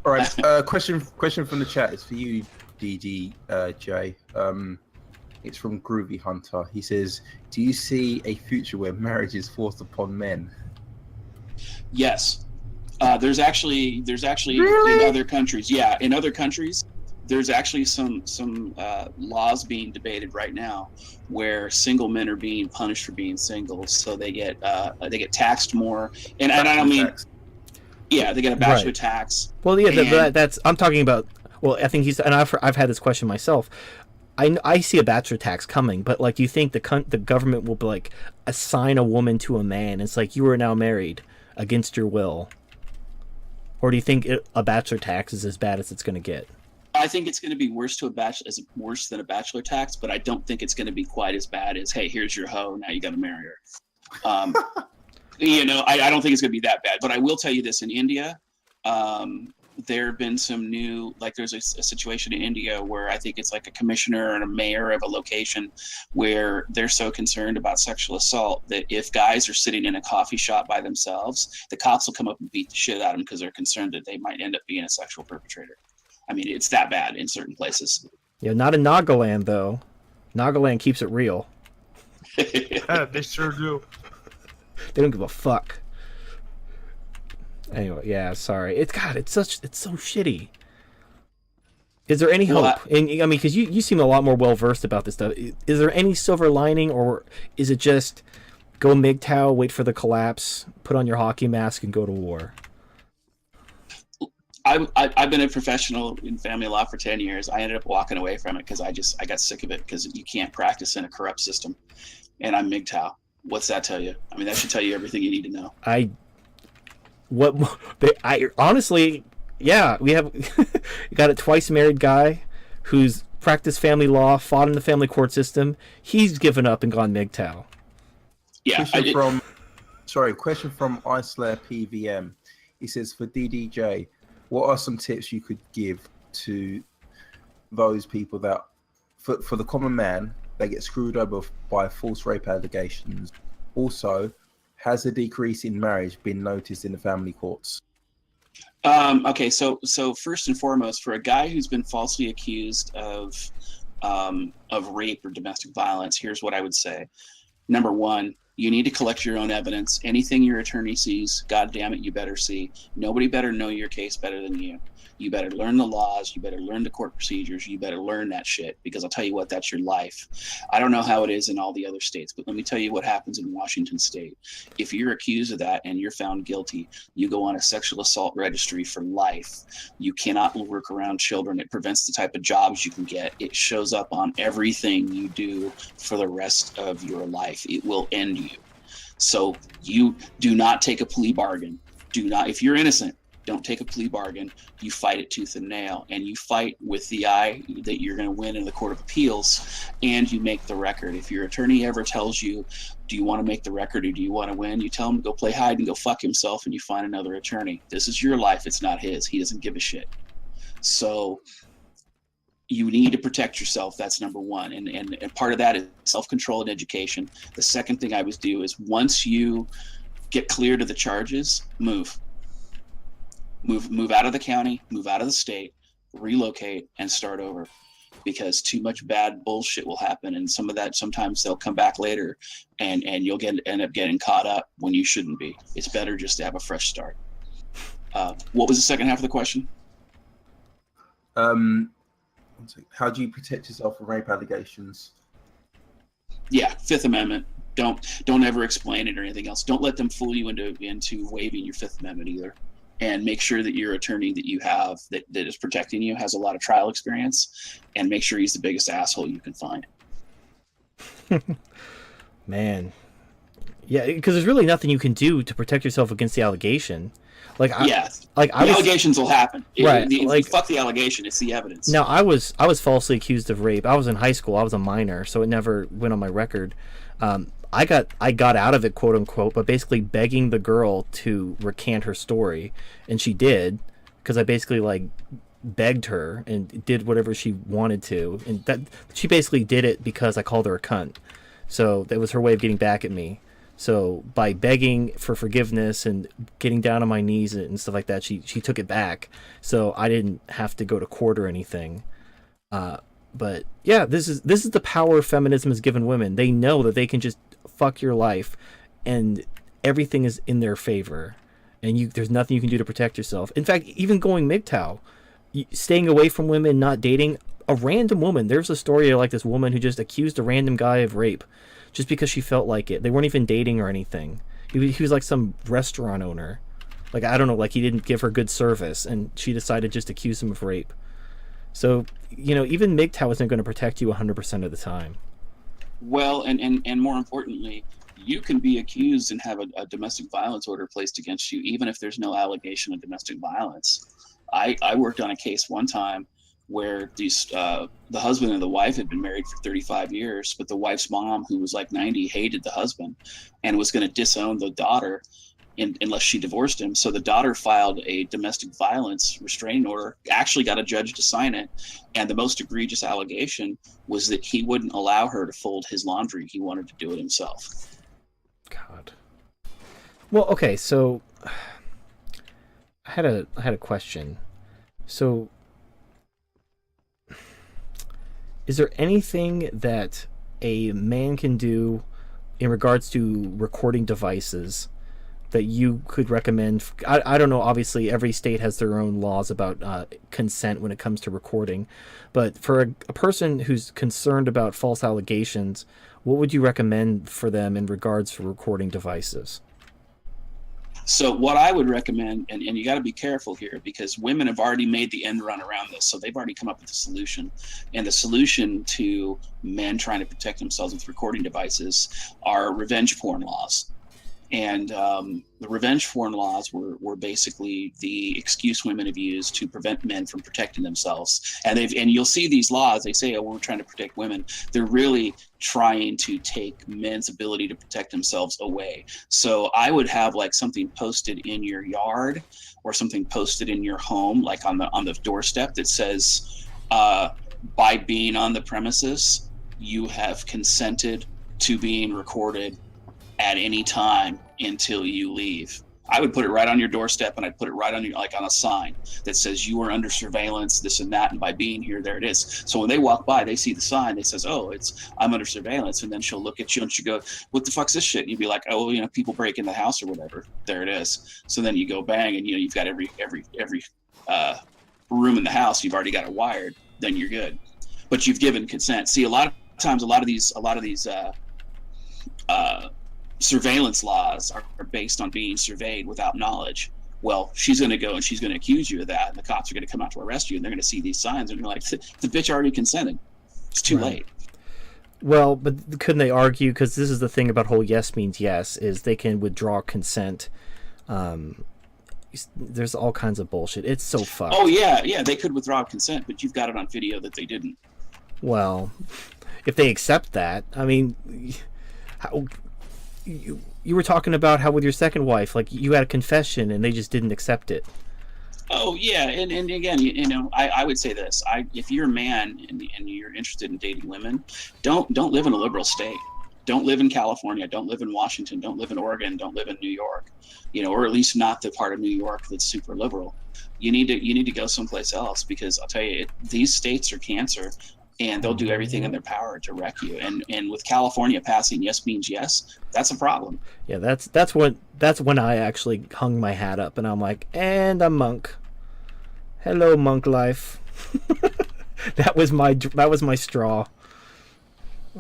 All right. Question from the chat is for you, DDJ. It's from Groovy Hunter. He says, "Do you see a future where marriage is forced upon men?" Yes. There's actually Really? in other countries. Yeah, in other countries, there's actually some laws being debated right now where single men are being punished for being single, so they get taxed more. And I don't mean, yeah, they get a bachelor tax. Well, yeah, that's I'm talking about. Well, I think I've had this question myself. I see a bachelor tax coming, but like, do you think the government will like assign a woman to a man? It's like, you are now married against your will, or do you think a bachelor tax is as bad as it's going to get? I think it's going to be worse than a bachelor tax, but I don't think it's going to be quite as bad as, hey, here's your hoe, now you got to marry her. I don't think it's going to be that bad. But I will tell you this: in India, there have been some new, like, there's a situation in India where I think it's like a commissioner and a mayor of a location where they're so concerned about sexual assault that if guys are sitting in a coffee shop by themselves, the cops will come up and beat the shit out of them because they're concerned that they might end up being a sexual perpetrator. I mean, it's that bad in certain places. Yeah, not in Nagaland, though. Nagaland keeps it real. Yeah, they sure do. They don't give a fuck. Anyway, yeah, sorry. It's so shitty. Is there any hope? I mean, because you seem a lot more well-versed about this stuff. Is there any silver lining, or is it just go MGTOW, wait for the collapse, put on your hockey mask, and go to war? I've been a professional in family law for 10 years. I ended up walking away from it because I got sick of it because you can't practice in a corrupt system. And I'm MGTOW. What's that tell you? I mean, that should tell you everything you need to know. Honestly, yeah, we have got a twice married guy who's practiced family law, fought in the family court system. He's given up and gone MGTOW. Yeah. Question from Isla PVM. He says, for DDJ, what are some tips you could give to those people that, for the common man, they get screwed over by false rape allegations? Also, has a decrease in marriage been noticed in the family courts? Okay, so first and foremost, for a guy who's been falsely accused of rape or domestic violence, here's what I would say. Number one, you need to collect your own evidence. Anything your attorney sees, God damn it, you better see. Nobody better know your case better than you. You better learn the laws. You better learn the court procedures. You better learn that shit, because I'll tell you what, that's your life. I don't know how it is in all the other states, but let me tell you what happens in Washington State. If you're accused of that and you're found guilty, you go on a sexual assault registry for life. You cannot work around children. It prevents the type of jobs you can get. It shows up on everything you do for the rest of your life. It will end you. So you do not take a plea bargain. Do not, if you're innocent, don't take a plea bargain. You fight it tooth and nail, and you fight with the eye that you're going to win in the Court of Appeals, and you make the record. If your attorney ever tells you, do you want to make the record or do you want to win? You tell him to go play hide and go fuck himself, and you find another attorney. This is your life. It's not his. He doesn't give a shit. So you need to protect yourself. That's number one. And part of that is self-control and education. The second thing I would do is, once you get cleared of the charges, move out of the county, move out of the state, relocate, and start over, because too much bad bullshit will happen. And some of that, sometimes they'll come back later and you'll end up getting caught up when you shouldn't be. It's better just to have a fresh start. What was the second half of the question? How do you protect yourself from rape allegations? Yeah, Fifth Amendment. Don't ever explain it or anything else. Don't let them fool you into waiving your Fifth Amendment either. And make sure that your attorney that you have that is protecting you has a lot of trial experience, and make sure he's the biggest asshole you can find. Man. Yeah, because there's really nothing you can do to protect yourself against the allegation. Allegations will happen. Right. Fuck the allegation. It's the evidence. Now, I was falsely accused of rape. I was in high school. I was a minor, so it never went on my record. I got out of it, quote unquote, but basically begging the girl to recant her story, and she did, because I basically begged her and did whatever she wanted to, and that she basically did it because I called her a cunt. So that was her way of getting back at me. So by begging for forgiveness and getting down on my knees and stuff like that, she took it back. So I didn't have to go to court or anything. But yeah, this is the power feminism has given women. They know that they can just fuck your life, and everything is in their favor, and there's nothing you can do to protect yourself. In fact, even going MGTOW, staying away from women, not dating a random woman. There's a story like this woman who just accused a random guy of rape just because she felt like it. They weren't even dating or anything. He was like some restaurant owner. I don't know, he didn't give her good service, and she decided just to accuse him of rape. So, even MGTOW isn't going to protect you 100% of the time. Well, and more importantly, you can be accused and have a domestic violence order placed against you, even if there's no allegation of domestic violence. I worked on a case one time where the husband and the wife had been married for 35 years, but the wife's mom, who was 90, hated the husband and was going to disown the daughter unless she divorced him. So the daughter filed a domestic violence restraining order, actually got a judge to sign it, and the most egregious allegation was that he wouldn't allow her to fold his laundry. He wanted to do it himself. God. Well, okay, so I had a question. So is there anything that a man can do in regards to recording devices that you could recommend? I don't know, obviously every state has their own laws about consent when it comes to recording, but for a person who's concerned about false allegations, what would you recommend for them in regards to recording devices? So what I would recommend, and you got to be careful here, because women have already made the end run around this, so they've already come up with a solution. And the solution to men trying to protect themselves with recording devices are revenge porn laws. And the revenge porn laws were basically the excuse women have used to prevent men from protecting themselves. And you'll see these laws, they say, oh, we're trying to protect women. They're really trying to take men's ability to protect themselves away. So I would have something posted in your yard or something posted in your home, on the doorstep, that says, by being on the premises, you have consented to being recorded at any time until you leave. I would put it right on your doorstep, and I'd put it right on on a sign that says you are under surveillance, this and that, and by being here, there it is. So when they walk by, they see the sign that says, oh, I'm under surveillance, and then she'll look at you and she'll go, what the fuck's this shit? And you'd be like, oh, people break in the house or whatever. There it is. So then you go bang, and you've got every room in the house, you've already got it wired, then you're good. But you've given consent. See, a lot of times, a lot of these surveillance laws are based on being surveyed without knowledge. Well, she's going to go and she's going to accuse you of that, and the cops are going to come out to arrest you, and they're going to see these signs, and you're like, the bitch already consented. It's too late. Well, but couldn't they argue, because this is the thing about whole yes means yes, is they can withdraw consent. There's all kinds of bullshit. It's so fucked. Oh, yeah, they could withdraw consent, but you've got it on video that they didn't. Well, if they accept that, I mean, how, you were talking about how with your second wife, like, you had a confession and they just didn't accept it. Oh, yeah, and again, you know, I would say this. If you're a man and you're interested in dating women, don't live in a liberal state. Don't live in California. Don't live in Washington. Don't live in Oregon. Don't live in New York, you know, or at least not the part of New York that's super liberal. You need to go someplace else, because I'll tell you, these states are cancer, and they'll do everything in their power to wreck you. And with California passing yes means yes, that's a problem. Yeah, that's when I actually hung my hat up, and I'm like, and a monk. Hello, monk life. that was my straw.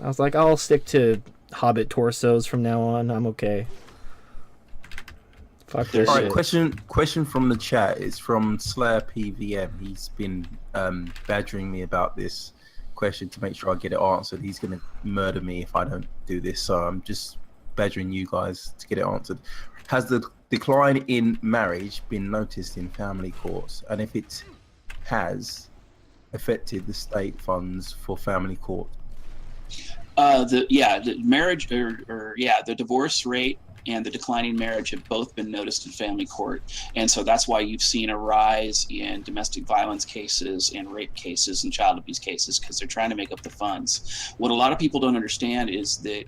I was like, I'll stick to Hobbit torsos from now on. I'm okay. Fuck this shit. All right, question from the chat. It's from Slayer PVM. He's been badgering me about this question to make sure I get it answered. He's going to murder me if I don't do this, so I'm just badgering you guys to get it answered. Has the decline in marriage been noticed in family courts, and if it has, affected the state funds for family court? The marriage the divorce rate and the declining marriage have both been noticed in family court, and so that's why you've seen a rise in domestic violence cases and rape cases and child abuse cases, because they're trying to make up the funds. What a lot of people don't understand is that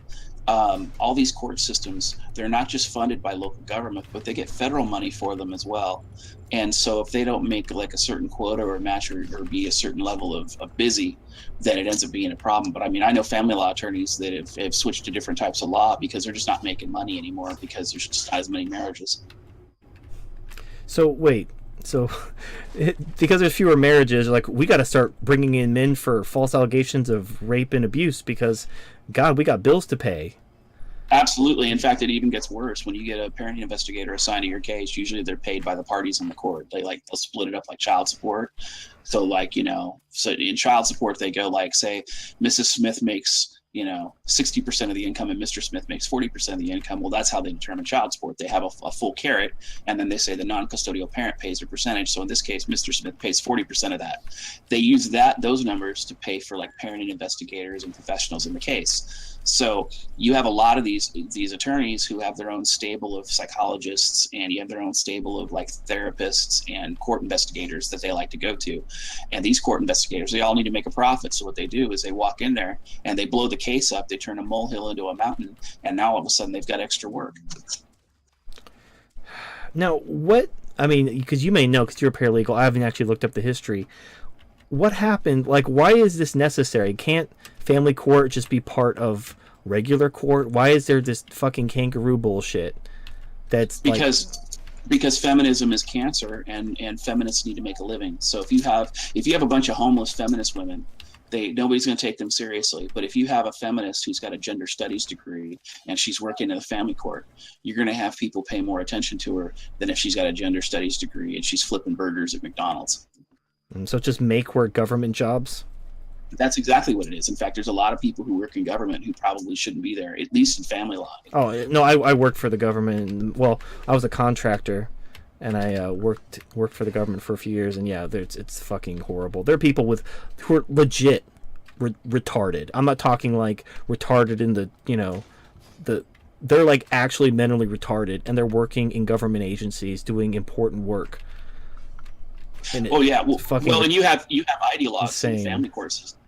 all these court systems, they're not just funded by local government, but they get federal money for them as well. And so if they don't make like a certain quota or match or be a certain level of busy, then it ends up being a problem. But I mean, I know family law attorneys that have switched to different types of law because they're just not making money anymore, because there's just not as many marriages. So wait, because there's fewer marriages, like, we got to start bringing in men for false allegations of rape and abuse, because God, we got bills to pay. Absolutely. In fact, it even gets worse. When you get a parenting investigator assigned to your case, usually they're paid by the parties in the court. They'll split it up like child support. So so in child support, they go like, say, Mrs. Smith makes, 60% of the income and Mr. Smith makes 40% of the income. Well, that's how they determine child support. They have a full carrot, and then they say the non-custodial parent pays a percentage. So in this case, Mr. Smith pays 40% of that. They use those numbers to pay for like parenting investigators and professionals in the case. So you have a lot of these attorneys who have their own stable of psychologists, and you have their own stable of like therapists and court investigators that they like to go to. And these court investigators, they all need to make a profit. So what they do is they walk in there and they blow the case up, they turn a molehill into a mountain, and now all of a sudden they've got extra work. Now, because you may know, because you're a paralegal, I haven't actually looked up the history. What happened? Like, why is this necessary? Can't family court just be part of regular court? Why is there this fucking kangaroo bullshit? That's because feminism is cancer, and feminists need to make a living. So if you have a bunch of homeless feminist women, nobody's going to take them seriously. But if you have a feminist who's got a gender studies degree and she's working in a family court, you're going to have people pay more attention to her than if she's got a gender studies degree and she's flipping burgers at McDonald's. So just make work government jobs? That's exactly what it is. In fact, there's a lot of people who work in government who probably shouldn't be there, at least in family law. Oh, no, I worked for the government. Well, I was a contractor, and I worked for the government for a few years, and yeah, it's fucking horrible. There are people who are legit retarded. I'm not talking like retarded in they're like actually mentally retarded, and they're working in government agencies doing important work. And and you have ideologues in family court system.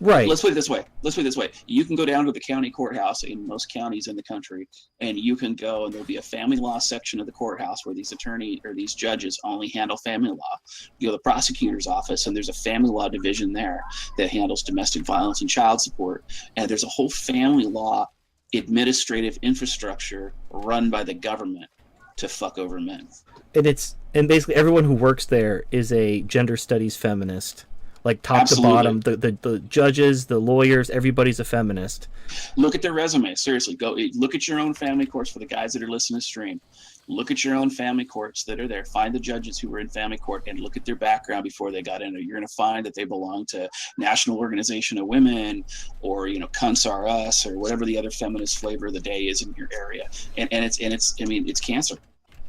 Right. Let's put it this way. You can go down to the county courthouse in most counties in the country, and you can go, and there'll be a family law section of the courthouse where these attorneys or these judges only handle family law. You go to the prosecutor's office, and there's a family law division there that handles domestic violence and child support. And there's a whole family law administrative infrastructure run by the government to fuck over men. And it's And basically everyone who works there is a gender studies feminist, like top Absolutely. to bottom. The judges, the lawyers, everybody's a feminist. Look at their resume. Seriously, go look at your own family courts. For the guys that are listening to stream, look at your own family courts that are there. Find the judges who were in family court and look at their background before they got in there. You're going to find that they belong to National Organization of Women, or Cunts Are Us, or whatever the other feminist flavor of the day is in your area. And it's I mean, it's cancer.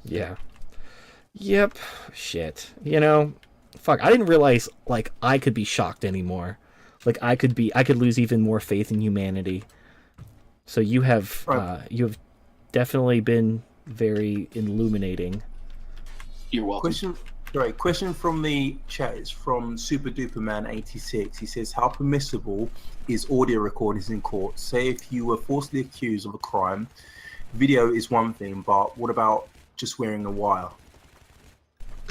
Yeah. Yep. Shit. Fuck. I didn't realize like I could be shocked anymore. Like I could lose even more faith in humanity. So you have definitely been very illuminating. You're welcome. Question from the chat is from Super Duper Man 86. He says, how permissible is audio recordings in court? Say if you were falsely accused of a crime, video is one thing, but what about just wearing a wire?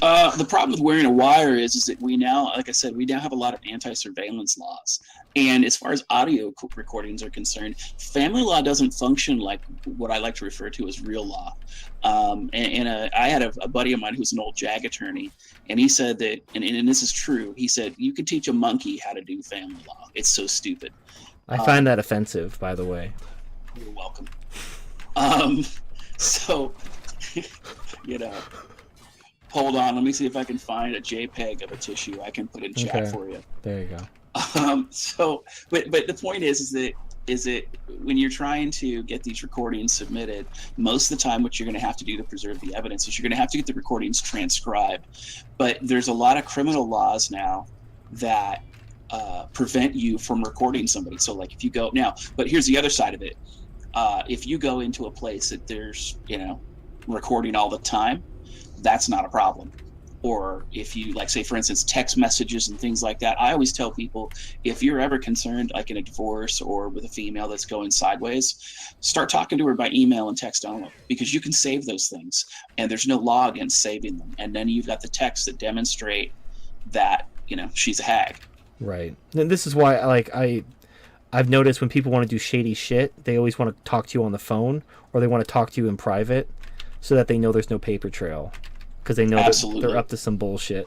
The problem with wearing a wire is that we now, like I said, we now have a lot of anti-surveillance laws. And as far as audio recordings are concerned, family law doesn't function like what I like to refer to as real law. I had a buddy of mine who's an old JAG attorney, and he said that, and this is true, he said, you could teach a monkey how to do family law. It's so stupid. I find that offensive, by the way. You're welcome. So, hold on, let me see if I can find a JPEG of a tissue I can put in chat for you. There you go. But the point is that when you're trying to get these recordings submitted, most of the time what you're going to have to do to preserve the evidence is you're going to have to get the recordings transcribed. But there's a lot of criminal laws now that prevent you from recording somebody. So like if you go now, but here's the other side of it. If you go into a place that there's recording all the time, that's not a problem. Or if you, like, say for instance, text messages and things like that, I always tell people, if you're ever concerned like in a divorce or with a female that's going sideways, start talking to her by email and text only, because you can save those things and there's no law against saving them. And then you've got the texts that demonstrate that she's a hag. Right. And this is why I've noticed when people want to do shady shit, they always want to talk to you on the phone, or they want to talk to you in private, so that they know there's no paper trail, because they know that they're up to some bullshit.